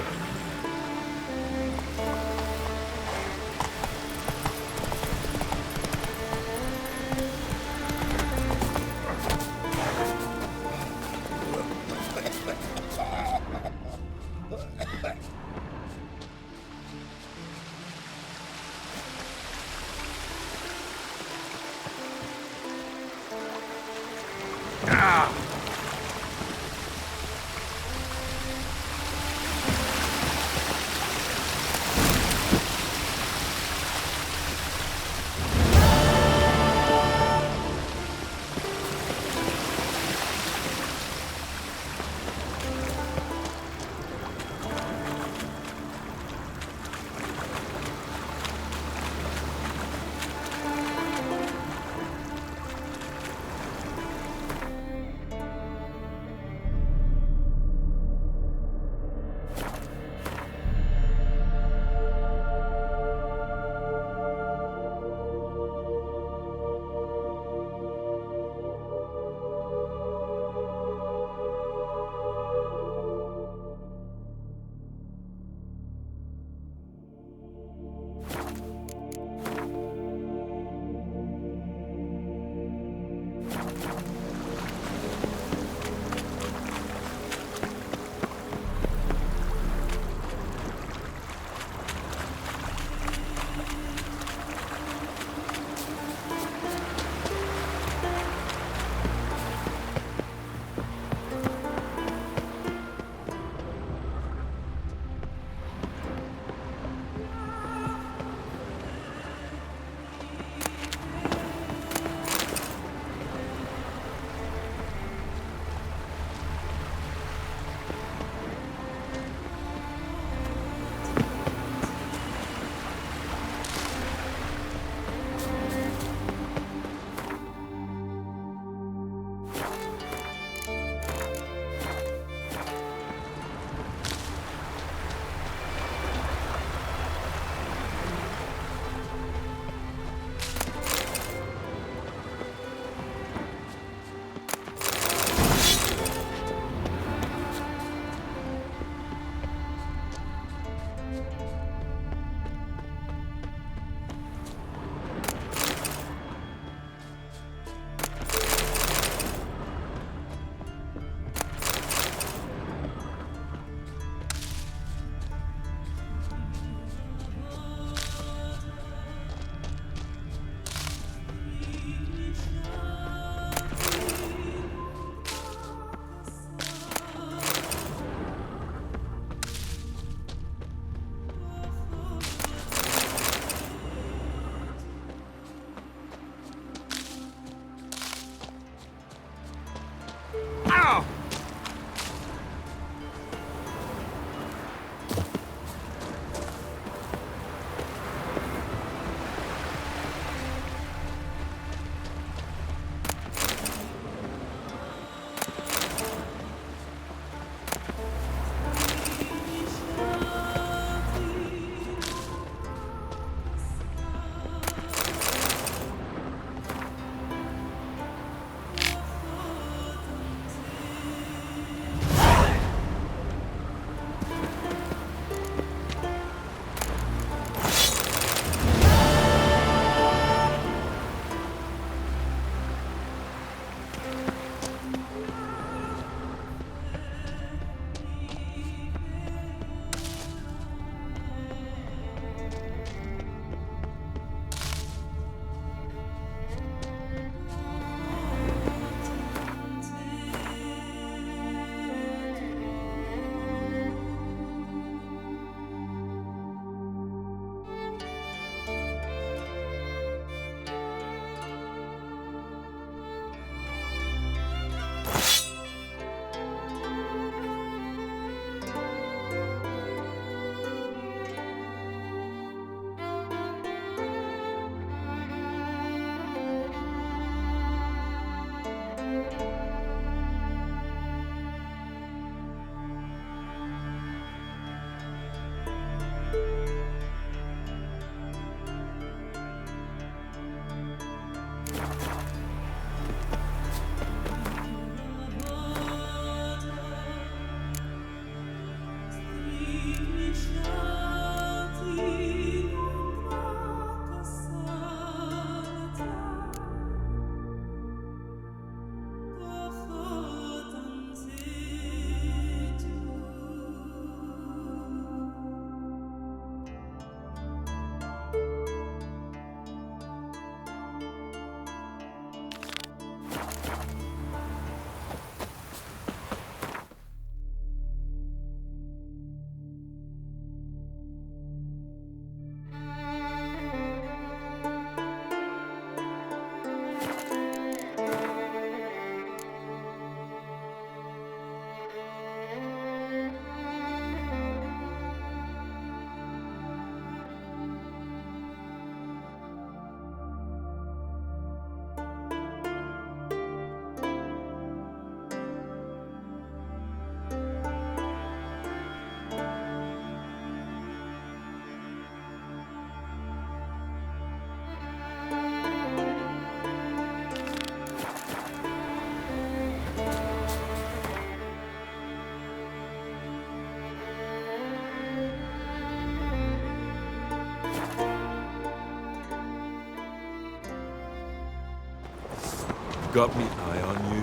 H: got me eye on you.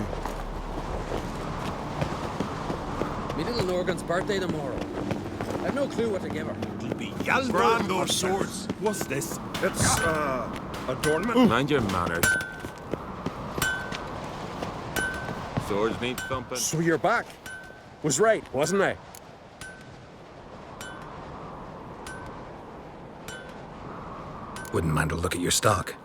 J: Me little Norgan's birthday tomorrow. I've no clue what to give her.
H: It'll be Yalbrand those swords. What's this? It's, adornment? Mind your manners. Swords need thumping.
P: So you're back. Was right, wasn't I?
E: Wouldn't mind a look at your stock.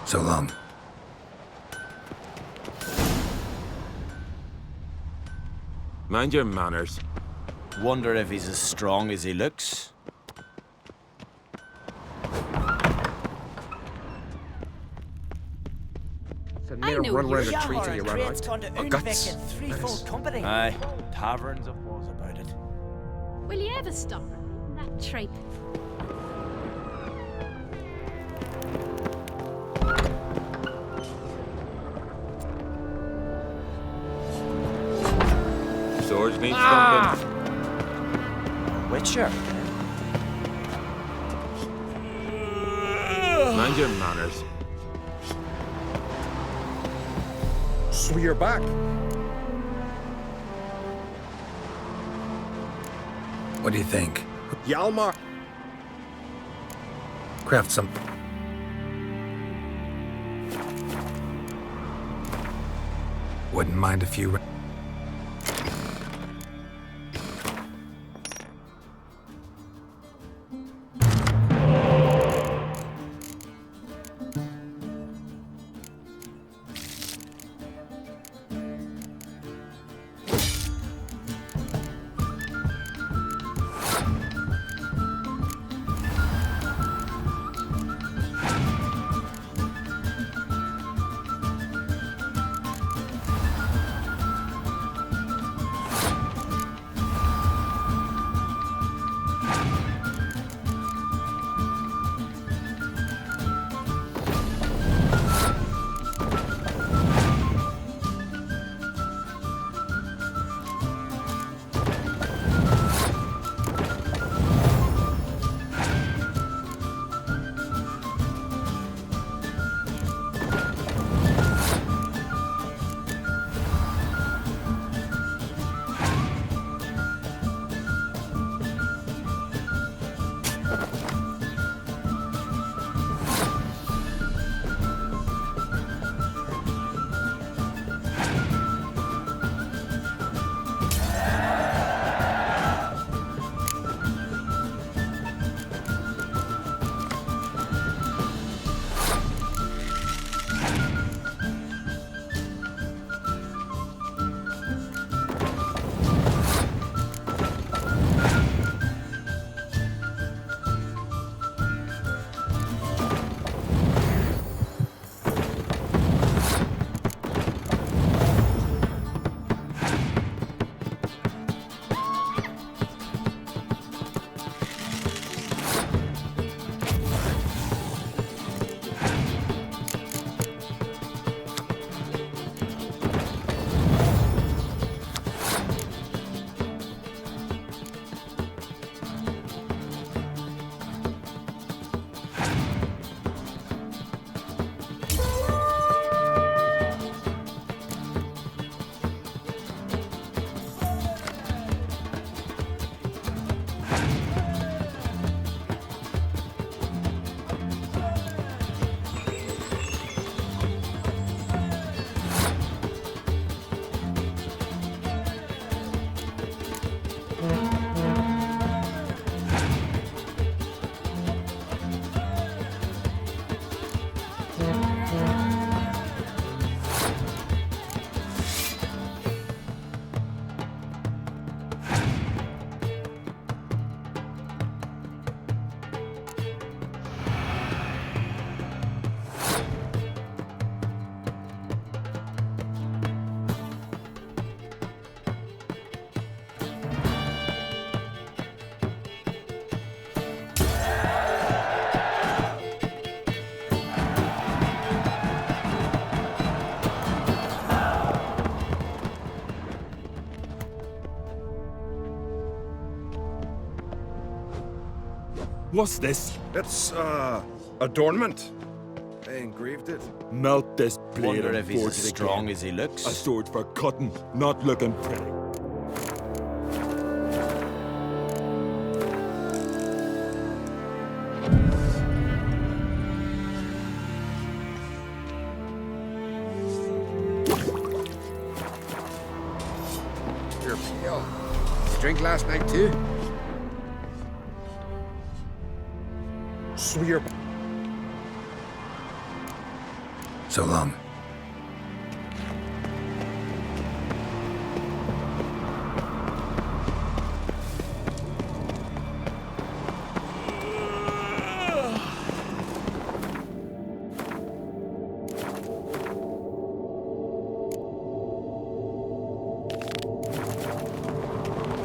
E: So long.
M: Mind your manners.
C: Wonder if he's as strong as he looks.
P: Run around a tree till you run out.
F: Or guts. Company.
C: Aye, taverns of was about it.
Q: Will you ever stop repeating that tripe?
M: Swords need thumping.
C: Witcher.
M: Mind your manners.
P: So you're back.
E: What do you think?
P: Yalmar.
E: Craft some. Wouldn't mind a few.
H: What's this?
P: It's, adornment. They engraved it.
H: Melt this blade.
R: Wonder
H: and
R: if he's
H: forge
R: as
H: it
R: strong
H: again.
R: as he looks.
H: A sword for cutting, not looking pretty.
P: You're pale. You drink last night too? Swear.
E: So long.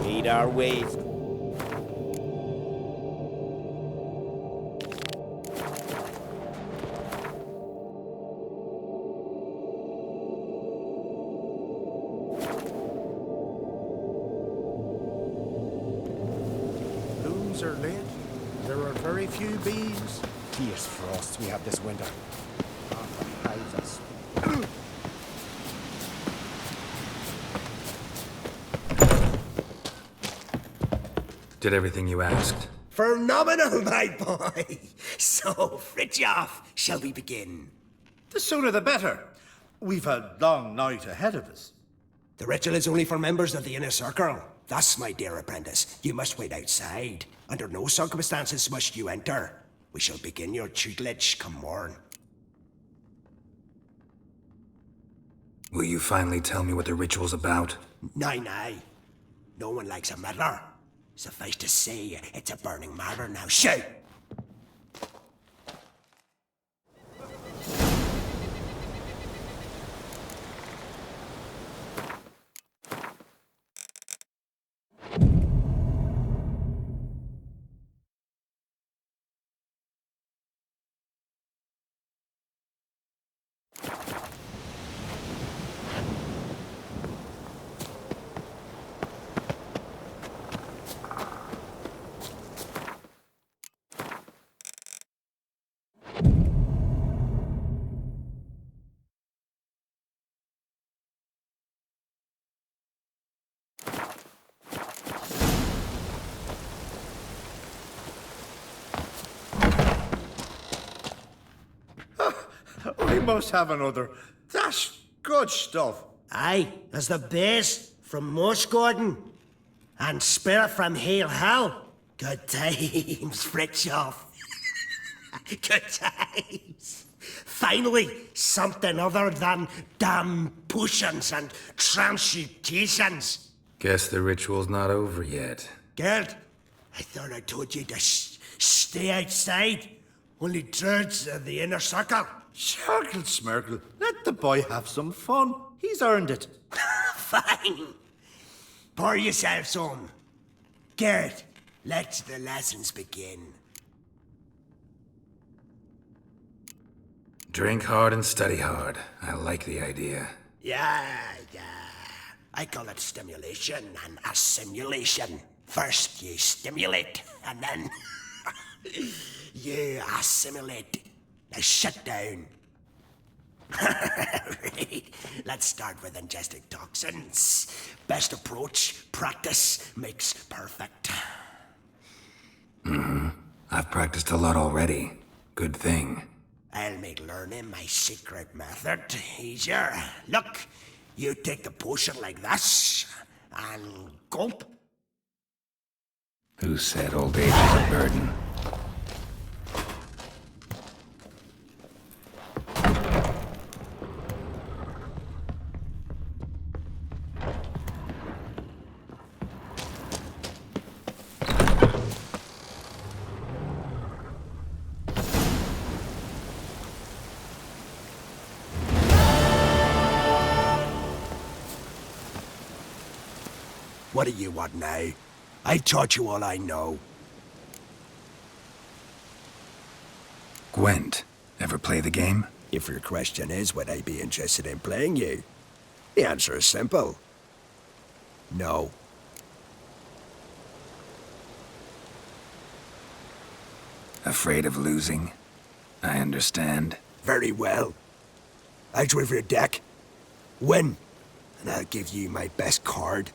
R: Eat our ways.
D: Blooms are late. There are very few bees.
G: Fierce frosts we have this winter.
D: The hives are
E: Did everything you asked?
K: Phenomenal, my boy. So, Fritjof, shall we begin?
L: The sooner the better. We've a long night ahead of us.
K: The ritual is only for members of the inner circle. Thus, my dear apprentice, you must wait outside. Under no circumstances must you enter. We shall begin your tutelage come morn.
E: Will you finally tell me what the ritual's about?
K: Nay. No one likes a meddler. Suffice to say, it's a burning matter now. Shout!
L: We must have another. That's good stuff.
K: Aye, as the base from Moss Gordon. And spirit from Hale Hell. Good times, Fritjof. Good times. Finally, something other than damn potions and transmutations.
E: Guess the ritual's not over yet.
K: Gerd, I thought I told you to stay outside. Only druids of the inner circle.
L: Smirkle, Smirkle. Let the boy have some fun. He's earned it.
K: Fine. Pour yourselves home. Gerd, let the lessons begin.
E: Drink hard and study hard. I like the idea.
K: Yeah. I call it stimulation and assimilation. First you stimulate, and then you assimilate. Now shut down. Right. Let's start with ingesting toxins. Best approach, practice makes perfect.
E: I've practiced a lot already. Good thing.
K: I'll make learning my secret method easier. Look, you take the potion like this, and gulp.
E: Who said old age is a burden?
K: What do you want now? I taught you all I know.
E: Gwent. Ever play the game?
K: If your question is, would I be interested in playing you? The answer is simple. No.
E: Afraid of losing? I understand.
K: Very well. Out with your deck. Win, and I'll give you my best card.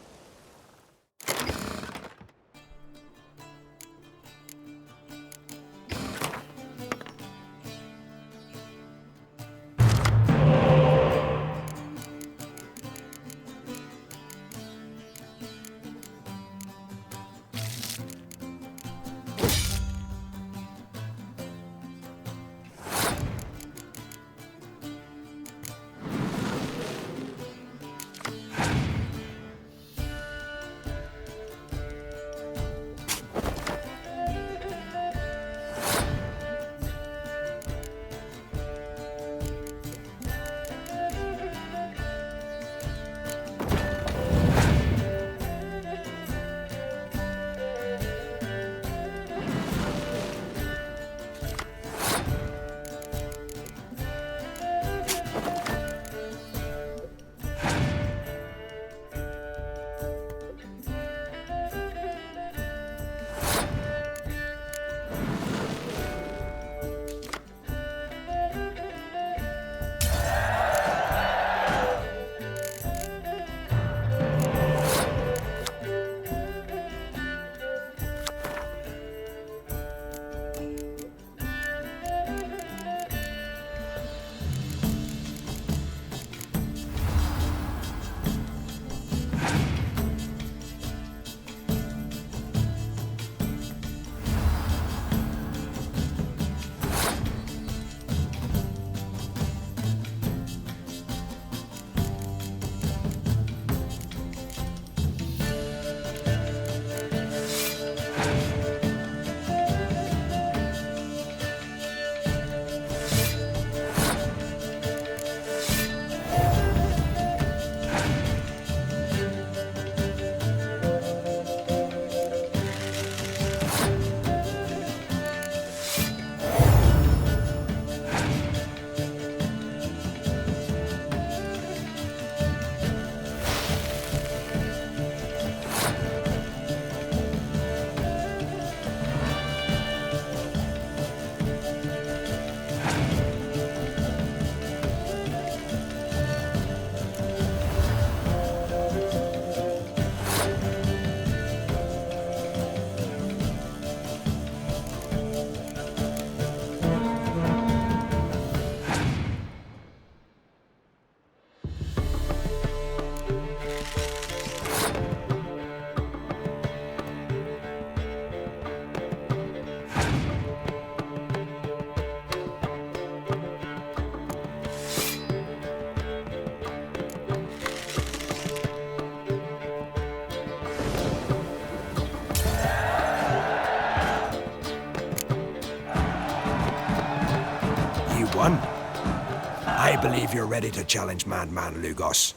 K: I believe you're ready to challenge Madman Lugos.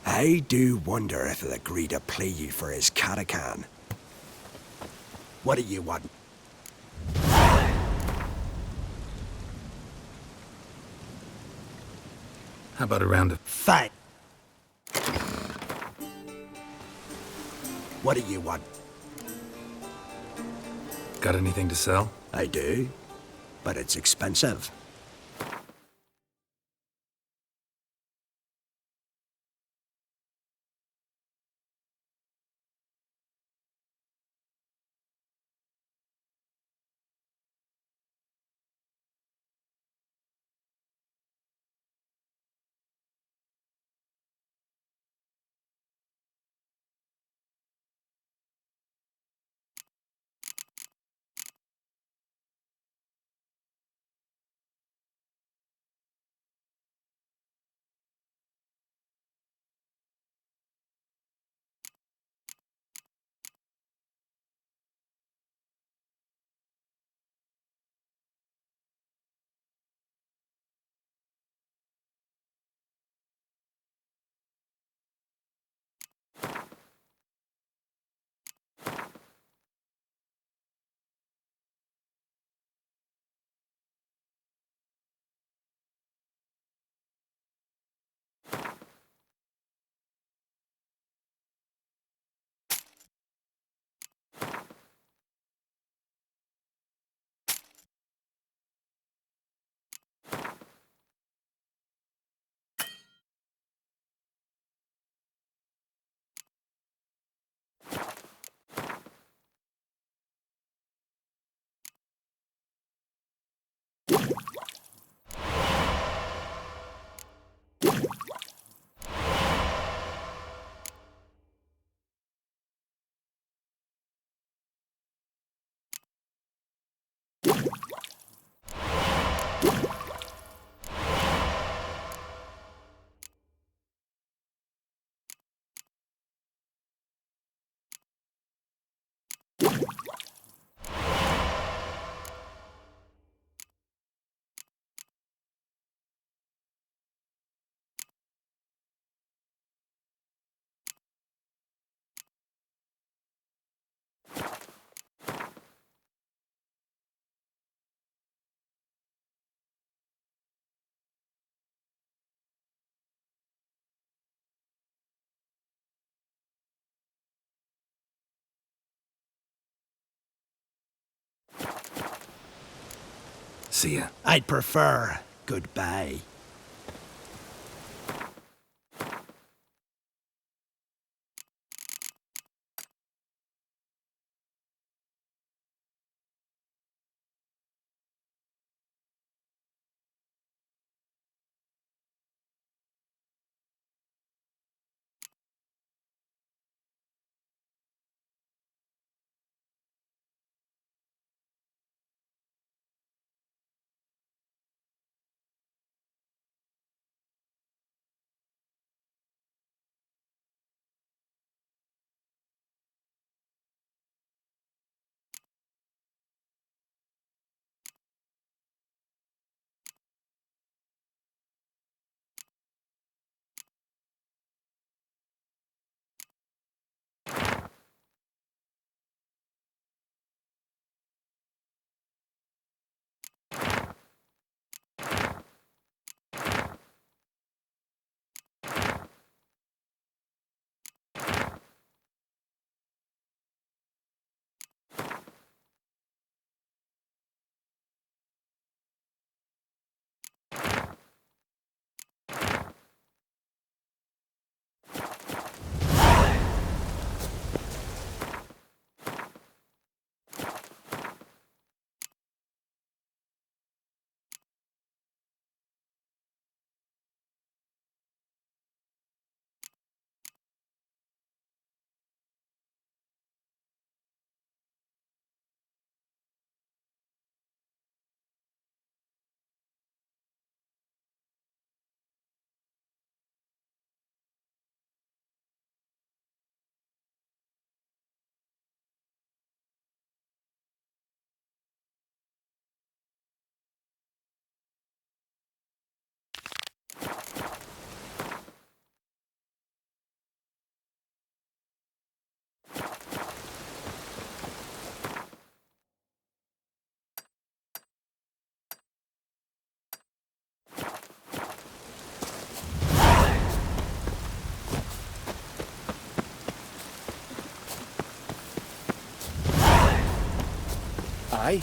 K: I do wonder if he'll agree to play you for his catacan. What do you want?
E: How about a round of...
K: Fight! What do you want?
E: Got anything to sell?
K: I do, but it's expensive.
E: See ya.
K: I'd prefer goodbye.
G: Aye.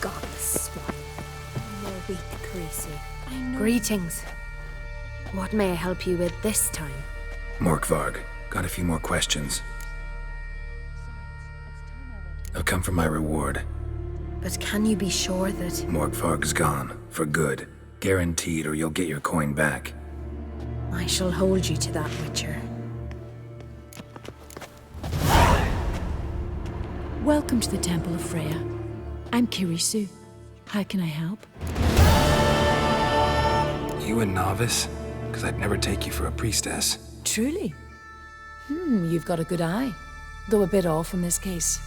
O: Godless swine. More weak, Creasy. I know.
B: Greetings. What may I help you with this time?
E: Morkvarg, got a few more questions. I'll come for my reward.
B: But can you be sure that...
E: Morkvarg's gone, for good. Guaranteed, or you'll get your coin back.
B: I shall hold you to that, Witcher.
S: Welcome to the Temple of Freya. I'm Kirisu. How can I help?
E: You a novice? Because I'd never take you for a priestess.
S: Truly? You've got a good eye. Though a bit off in this case.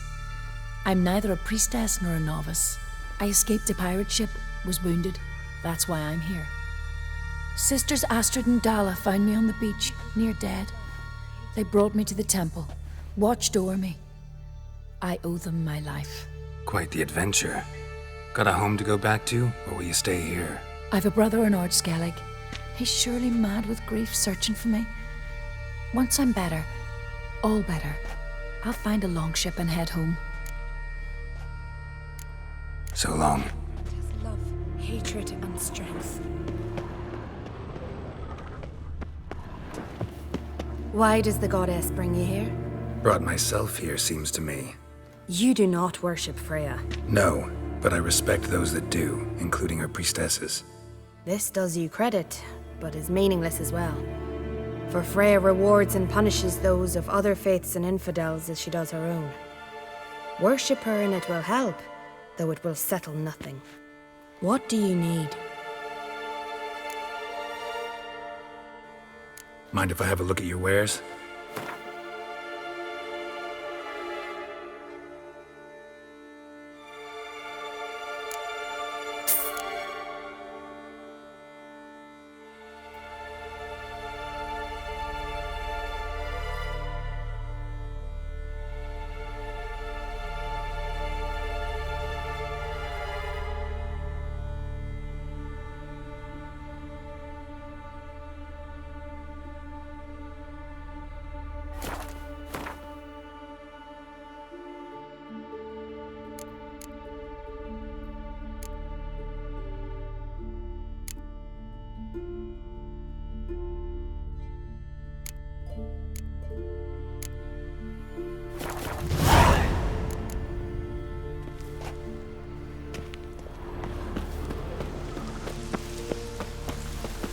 S: I'm neither a priestess nor a novice. I escaped a pirate ship, was wounded. That's why I'm here. Sisters Astrid and Dala found me on the beach, near dead. They brought me to the temple, watched over me. I owe them my life.
E: Quite the adventure. Got a home to go back to, or will you stay here?
S: I've a brother in Ardskellig. He's surely mad with grief searching for me. Once I'm better, all better, I'll find a longship and head home.
E: So long.
O: Love, hatred, and strength.
B: Why does the goddess bring you here?
E: Brought myself here, seems to me.
B: You do not worship Freya.
E: No, but I respect those that do, including her priestesses.
B: This does you credit, but is meaningless as well. For Freya rewards and punishes those of other faiths and infidels as she does her own. Worship her and it will help, though it will settle nothing. What do you need?
E: Mind if I have a look at your wares?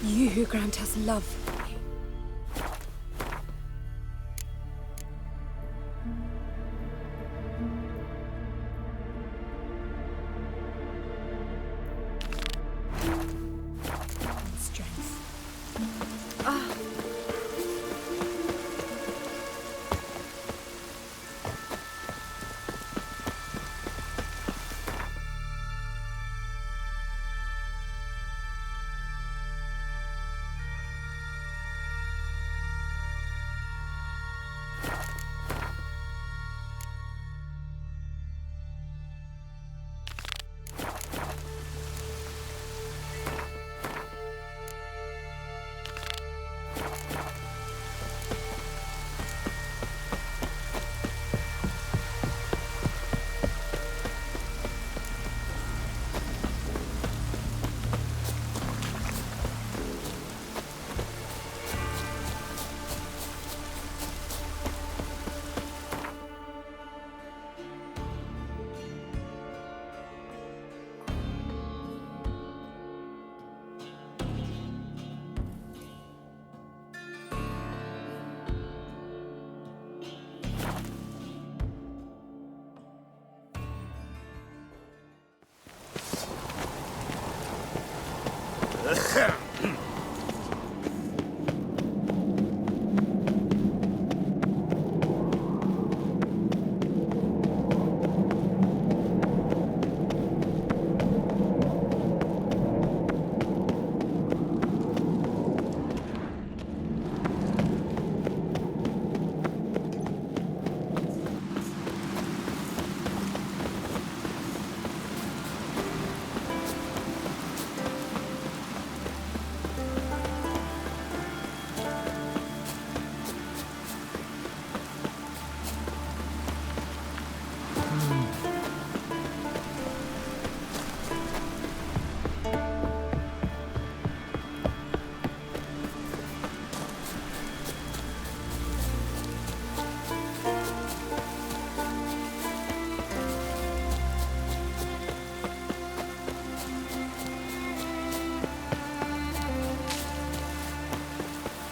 O: You who grant us love. And strength.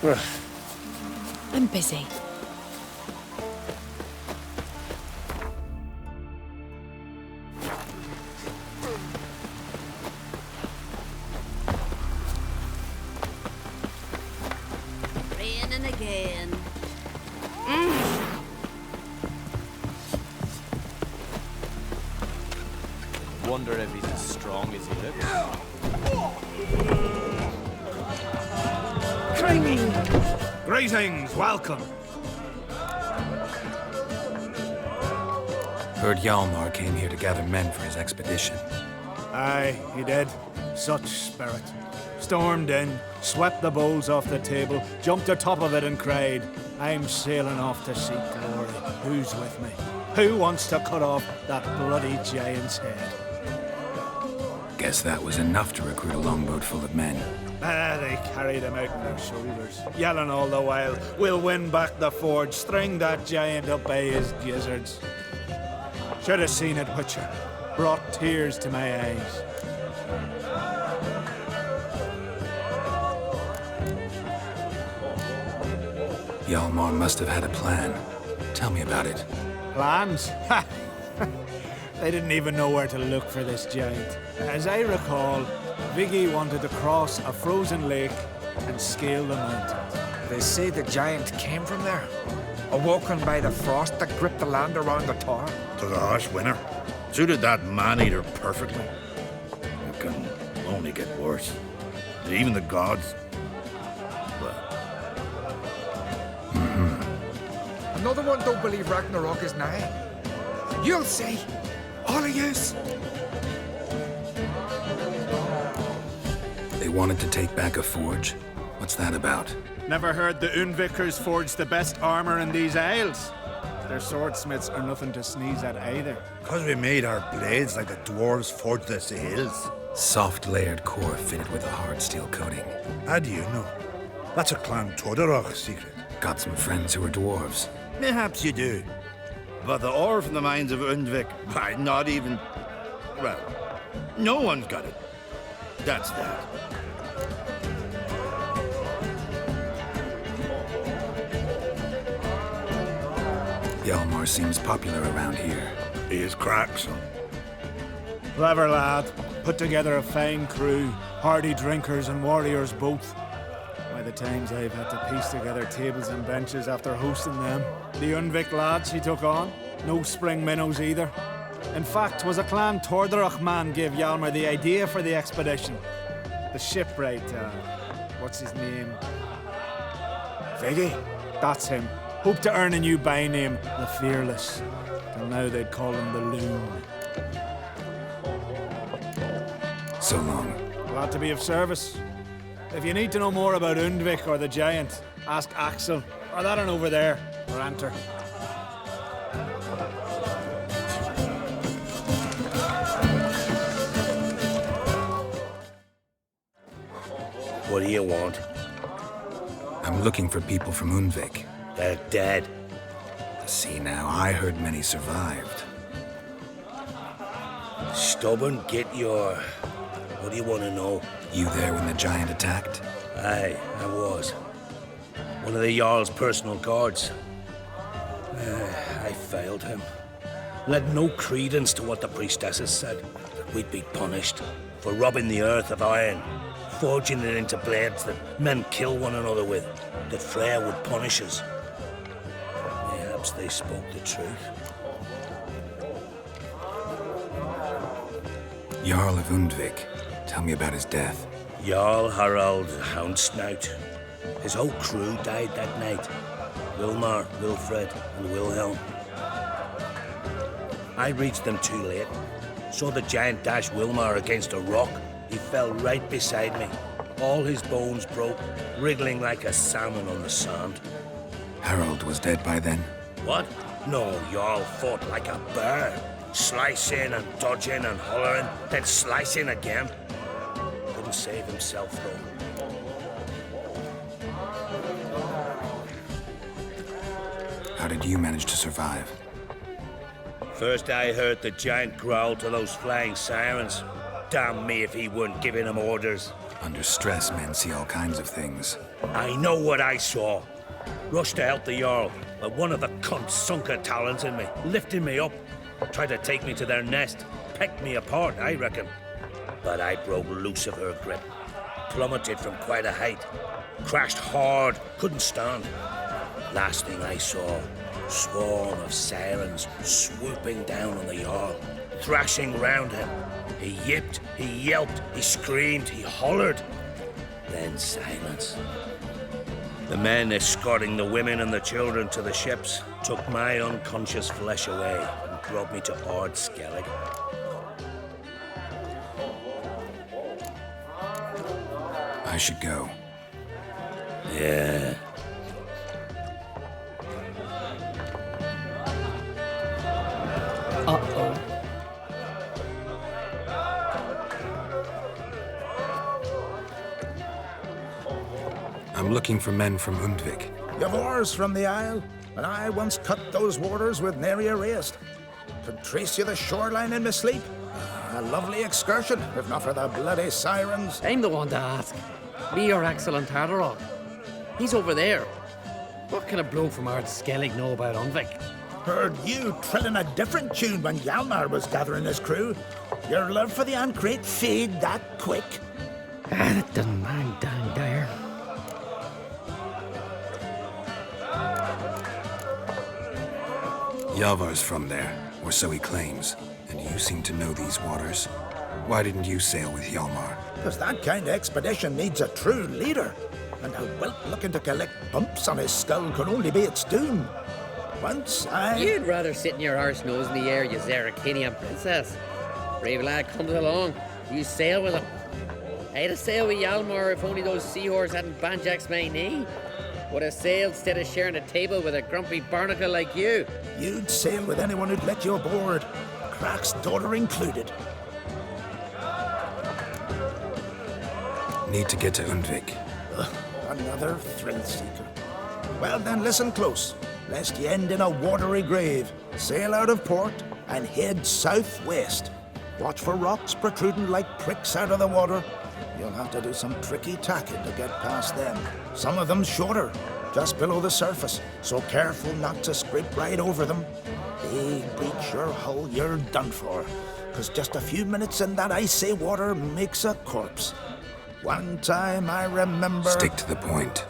S: I'm busy.
B: Raining again.
R: Wonder if he's as strong as he looks.
E: Greetings, welcome. Heard Hjalmar came here to gather men for his expedition.
N: Aye, he did. Such spirit. Stormed in, swept the bowls off the table, jumped atop of it and cried, I'm sailing off to seek glory. Who's with me? Who wants to cut off that bloody giant's head?
E: Guess that was enough to recruit a longboat full of men.
N: They carried him out on their shoulders, yelling all the while, we'll win back the forge, string that giant up by his gizzards. Should have seen it, Witcher. Brought tears to my eyes.
E: Hjalmar must have had a plan. Tell me about it.
N: Plans? Ha! They didn't even know where to look for this giant. As I recall, Viggy wanted to cross a frozen lake and scale the mountains.
P: They say the giant came from there. Awoken by the frost that gripped the land around the tower.
L: To the harsh winter. Suited that man-eater perfectly. It can only get worse. Even the gods... well...
P: Another one don't believe Ragnarok is nigh. You'll see. All of yous.
E: They wanted to take back a forge? What's that about?
N: Never heard the Unvikers forged the best armor in these isles. Their swordsmiths are nothing to sneeze at either.
L: Because we made our blades like the dwarves forged their sails.
E: Soft layered core fitted with a hard steel coating.
L: How do you know? That's a Clan Todorok secret.
E: Got some friends who are dwarves.
L: Perhaps you do. But the ore from the mines of Undvik, why, not even... well, no one's got it. That's that.
E: Hjalmar seems popular around here.
L: He is crack, son.
N: Clever lad. Put together a fine crew. Hardy drinkers and warriors both. By the times I've had to piece together tables and benches after hosting them. The Unvik lads he took on. No spring minnows either. In fact, was a Clan Tordorach man gave Hjalmar the idea for the expedition. The shipwright, what's his name? Viggy? That's him. Hoped to earn a new by-name, the Fearless. Till now they'd call him the Loon.
E: So long.
N: Glad to be of service. If you need to know more about Undvik or the Giant, ask Axel, or that one over there, Ranter.
A: What do you want?
E: I'm looking for people from Undvik.
A: They're dead.
E: See now, I heard many survived.
A: Stubborn, get your... What do you want to know?
E: You there when the giant attacked?
A: Aye, I was. One of the Jarl's personal guards. I failed him. Led no credence to what the priestesses said. That we'd be punished for robbing the earth of iron, forging it into blades that men kill one another with, that Freya would punish us. Perhaps they spoke the truth.
E: Jarl of Undvik. Tell me about his death.
A: Jarl Harald Houndsnout. His whole crew died that night. Wilmar, Wilfred, and Wilhelm. I reached them too late. Saw the giant dash Wilmar against a rock. He fell right beside me. All his bones broke, wriggling like a salmon on the sand.
E: Harold was dead by then?
A: What? No, Jarl fought like a bear. Slicing and dodging and hollering, then slicing again. Couldn't save himself, though.
E: How did you manage to survive?
A: First I heard the giant growl to those flying sirens.
I: Damn me if he weren't giving him orders.
E: Under stress, men see all kinds of things.
I: I know what I saw. Rushed to help the Jarl, but one of the cunts sunk her talons in me, lifting me up. Tried to take me to their nest. Pecked me apart, I reckon. But I broke loose of her grip. Plummeted from quite a height. Crashed hard, couldn't stand. Last thing I saw, swarm of sirens swooping down on the Jarl, thrashing round him. He yipped, he yelped, he screamed, he hollered. Then silence. The men escorting the women and the children to the ships took my unconscious flesh away and brought me to Ord Skellig.
E: I should go.
I: Yeah.
J: Uh-oh.
E: I'm looking for men from Undvik.
T: You've oars from the Isle, and I once cut those waters with nary a raist. Could trace you the shoreline in my sleep. A lovely excursion, if not for the bloody sirens.
J: I'm the one to ask. Me, your excellent Tardarog. He's over there. What can a bloke from Ard Skellig know about Undvik?
T: Heard you trilling a different tune when Hjalmar was gathering his crew. Your love for the Ancrate fade that quick.
J: That doesn't mind dang dire.
E: Yavar's from there, or so he claims. And you seem to know these waters. Why didn't you sail with Hjalmar?
T: Because that kind of expedition needs a true leader. And a whelp looking to collect bumps on his skull could only be its doom. Once I...
J: You'd rather sit in your arse nose in the air, you Zarakinian princess. Brave lad comes along. You sail with him. I'd have sailed with Hjalmar if only those seahorses hadn't banjaxed my knee. Would have sailed instead of sharing a table with a grumpy barnacle like you.
T: You'd sail with anyone who'd let you aboard. Crack's daughter included.
E: Need to get to Undvik.
T: Another thrill seeker. Well then, listen close, lest you end in a watery grave. Sail out of port and head southwest. Watch for rocks protruding like pricks out of the water. You'll have to do some tricky tacking to get past them. Some of them shorter, just below the surface, so careful not to scrape right over them. They breach your hull, you're done for. 'Cause just a few minutes in that icy water makes a corpse. One time I remember...
E: Stick to the point.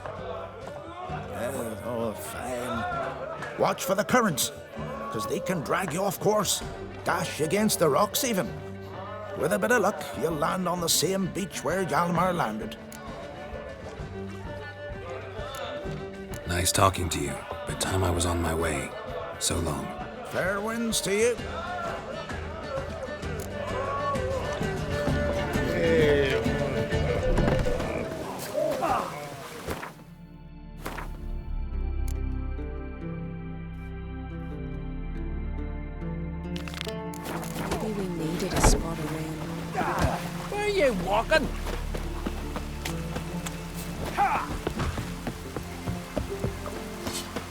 T: Oh, fine. Watch for the currents, 'cause they can drag you off course. Dash against the rocks even. With a bit of luck, you'll land on the same beach where Hjalmar landed.
E: Nice talking to you, but time I was on my way. So long.
T: Fair winds to you.
O: Maybe we needed a spot of rain.
J: Where are you walking?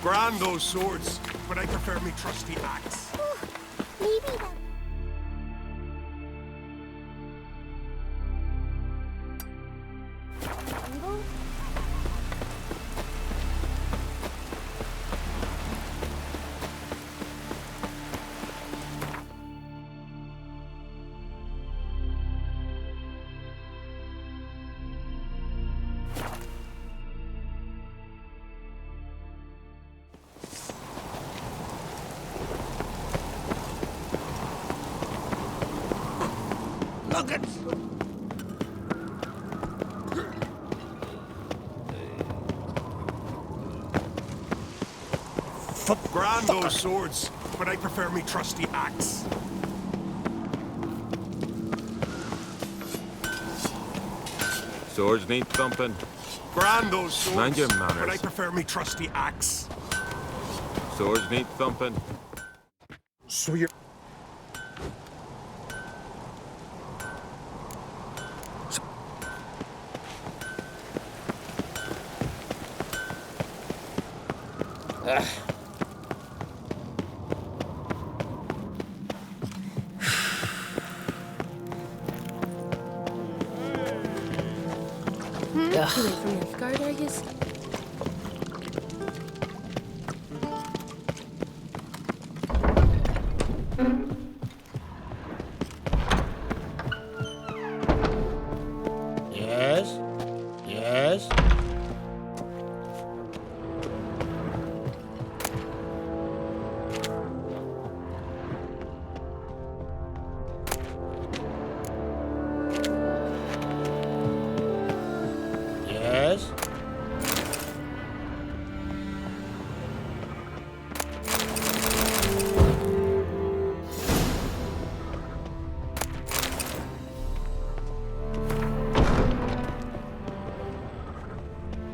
K: Grand those swords, but I prefer me trusty axe.
U: Maybe the... Evil?
K: Look at... Grand those swords, but I prefer me trusty axe.
M: Swords need thumping.
K: Grand those swords,
M: Mind your
K: but I
M: manners.
K: prefer me trusty axe.
M: Swords need thumping.
T: So you're...
O: You wait for your guard, are yous?
L: Yes? Yes? Yes?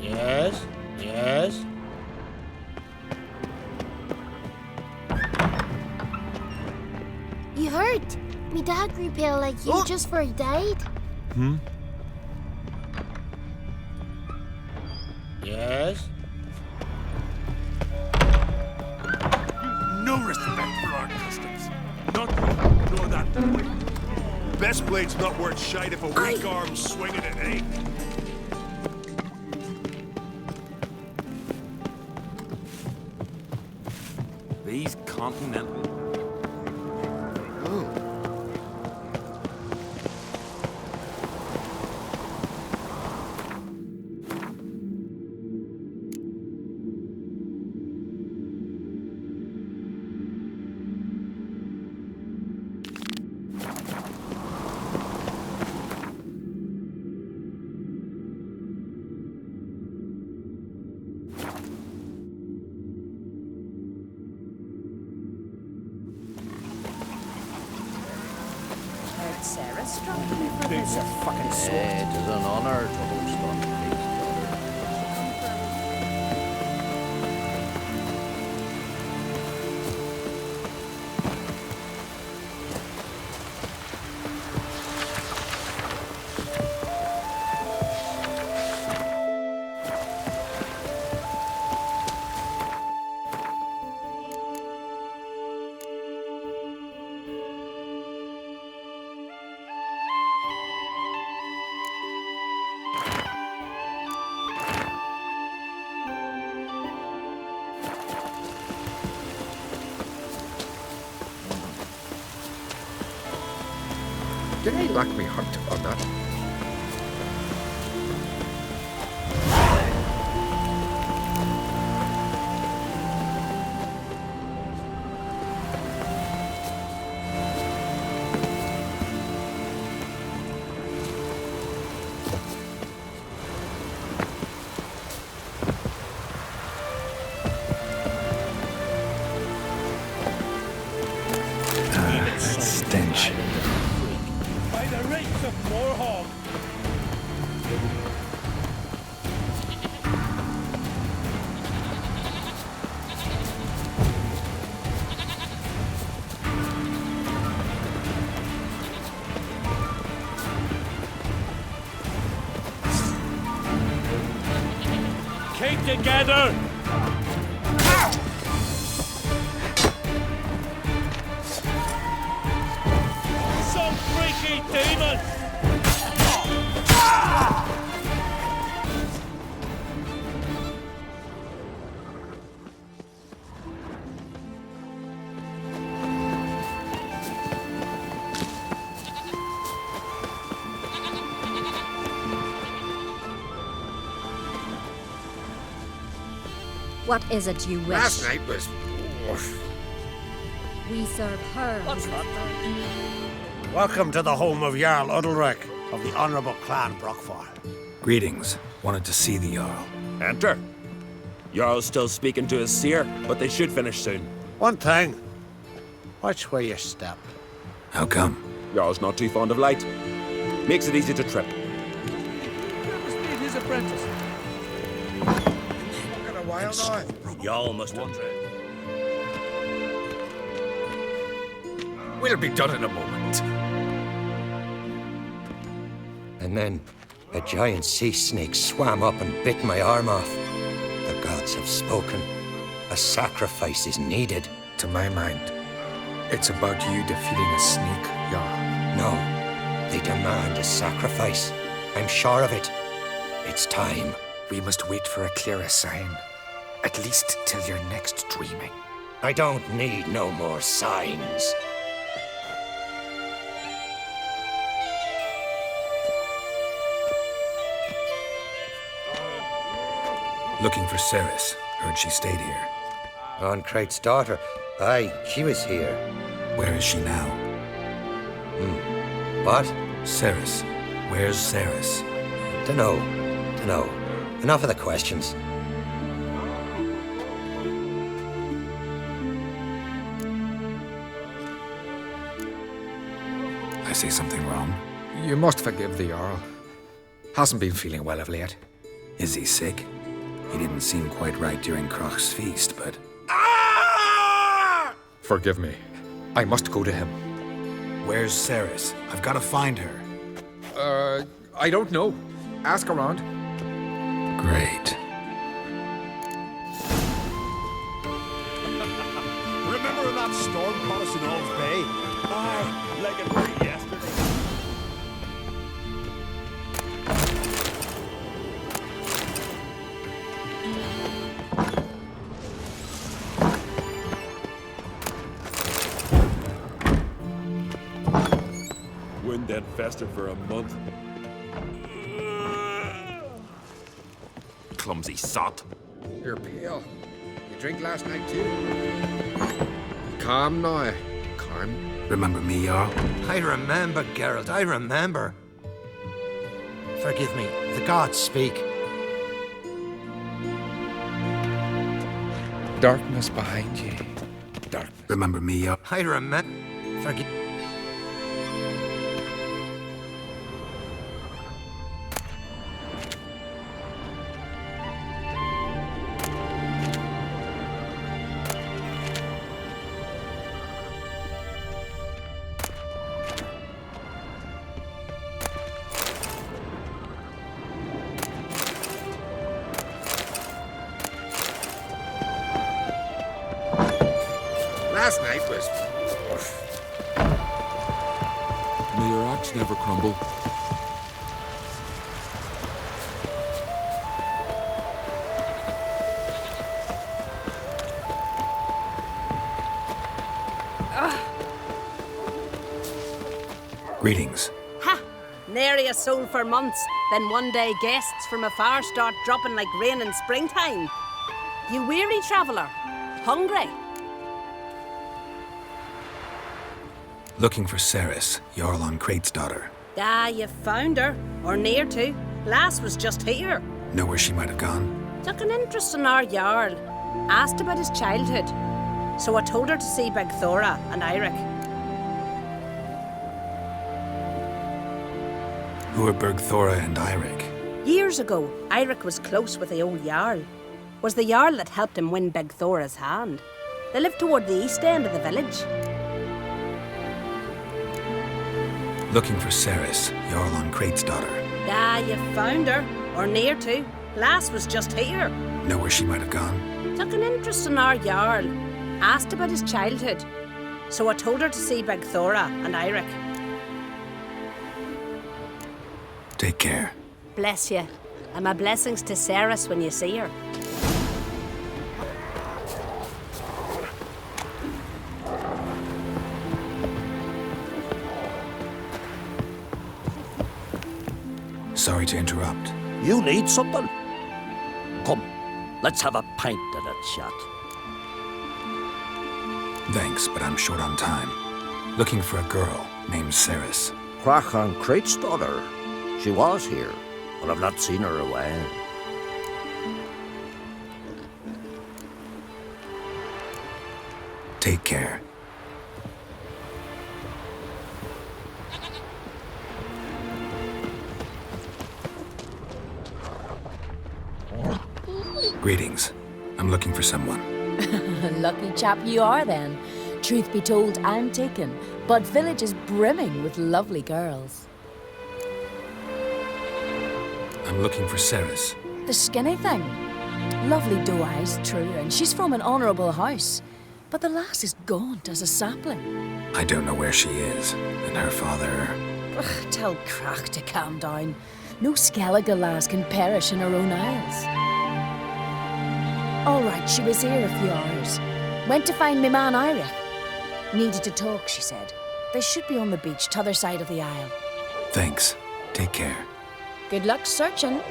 L: Yes? Yes?
U: You heard? Me dad grew pale like you just before he died.
L: Hmm? Yes?
H: No respect for our customs. Not nor that. Best blade's not worth shite if a weak arm's swinging it, eh?
C: These continental.
O: Sarah strong to be for
A: It's
O: this.
A: a fucking sword. It is an honor to host on Fate's daughter.
P: Did I lack me heart on that?
E: That stench.
I: By the rates of Morhog! Keep together! Some freaky demon!
F: What is it you wish?
P: Last night was...
F: We serve her.
I: What's that?
V: Welcome to the home of Jarl Udalric of the Honourable Clan Brockfar.
E: Greetings. Wanted to see the Jarl.
W: Enter. Jarl's still speaking to his seer, but they should finish soon.
V: One thing. Watch where you step.
E: How come?
W: Jarl's not too fond of light. Makes it easy to trip.
I: That must be his apprentice.
P: Got a wild eye.
I: Y'all must have dread.
P: We'll be done in a moment.
X: And then a giant sea snake swam up and bit my arm off. The gods have spoken. A sacrifice is needed.
T: To my mind, it's about you defeating a snake, Jarl.
X: No, they demand a sacrifice. I'm sure of it. It's time.
P: We must wait for a clearer sign. At least till your next dreaming.
X: I don't need no more signs.
E: Looking for Ceres. Heard she stayed here.
X: On Crate's daughter. Aye, she was here.
E: Where is she now?
X: What?
E: Ceres. Where's Ceres?
X: Dunno. Enough of the questions.
E: I say something wrong?
P: You must forgive the Jarl. Hasn't been feeling well of late.
E: Is he sick? He didn't seem quite right during Crach's feast, but...
P: Forgive me. I must go to him.
E: Where's Ceres? I've got to find her.
P: I don't know. Ask around.
E: Great.
V: Remember when that storm caught us in All's Bay? Aye, like it were yesterday.
M: Wind then festered for a month. Clumsy sot.
P: You're pale. You drink last night too? Calm now. Calm.
E: Remember me, Jarl?
X: I remember, Geralt, I remember. Forgive me, the gods speak.
P: Darkness behind you. Darkness.
E: Remember me, Jarl?
X: I remember. Forgive.
P: Last night was...
M: May your axe never crumble.
E: Greetings.
D: Ha! Nary a soul for months. Then one day guests from afar start dropping like rain in springtime. You weary traveller? Hungry?
E: Looking for Ceres, Jarl on Crate's daughter.
D: Ah, you found her. Or near to. Lass was just here.
E: Know where she might have gone?
D: Took an interest in our Jarl. Asked about his childhood. So I told her to see Beg Thora and Eirik.
E: Who are Bergthora and Eirik?
D: Years ago, Eirik was close with the old Jarl. Was the Jarl that helped him win Beg Thora's hand. They lived toward the east end of the village.
E: Looking for Ceres, Jarl on Crate's daughter.
D: Ah, you found her. Or near to. Lass was just here.
E: Know where she might have gone?
D: Took an interest in our Jarl. Asked about his childhood. So I told her to see Beg Thora and Eirik.
E: Take care.
D: Bless you. And my blessings to Ceres when you see her.
E: Sorry to interrupt.
A: You need something? Come, let's have a pint and a chat.
E: Thanks, but I'm short on time. Looking for a girl named Ceres.
A: Crach on Crate's daughter. She was here, but I've not seen her a while.
E: Take care. Greetings. I'm looking for someone.
G: Lucky chap you are then. Truth be told, I'm taken, but village is brimming with lovely girls.
E: I'm looking for Ceres.
G: The skinny thing. Lovely doe eyes, true, and she's from an honourable house. But the lass is gaunt as a sapling.
E: I don't know where she is, and her father...
G: Ugh, tell Crach to calm down. No Skellige lass can perish in her own isles. All right, she was here a few hours. Went to find me man Iric. Needed to talk, she said. They should be on the beach, t'other side of the isle.
E: Thanks. Take care.
G: Good luck searching.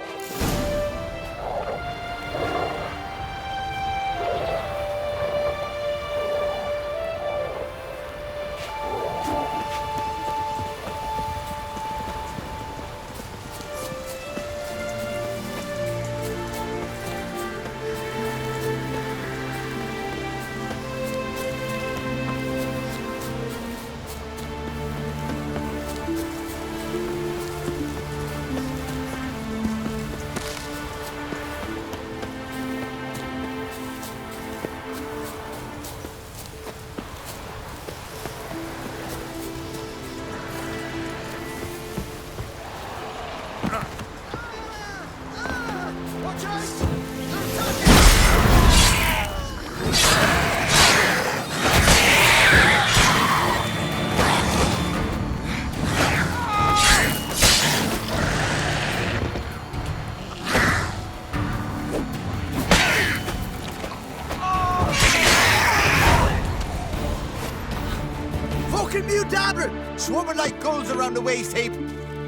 B: Fucking mute dabber! Swarming like gulls around the waist heap.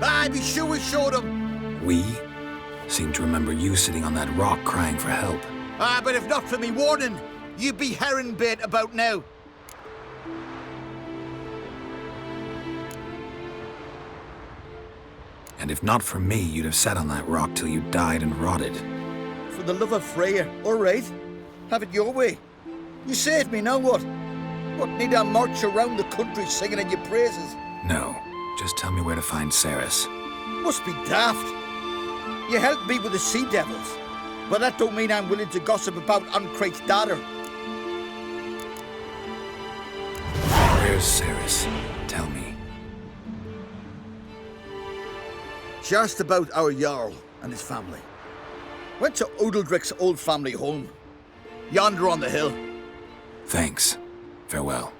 B: I'd be sure we showed them.
E: We? Seem to remember you sitting on that rock crying for help.
B: But if not for me warning, you'd be herring bait about now.
E: And if not for me, you'd have sat on that rock till you died and rotted.
B: For the love of Freya, all right. Have it your way. You saved me, now what? What, need I march around the country singing in your praises?
E: No, just tell me where to find Ceres.
B: Must be daft. You helped me with the sea devils, but that don't mean I'm willing to gossip about Uncrate's daughter.
E: Where's Ceres? Tell me.
B: She asked about our Jarl and his family. Went to Odeldrick's old family home. Yonder on the hill.
E: Thanks. Farewell.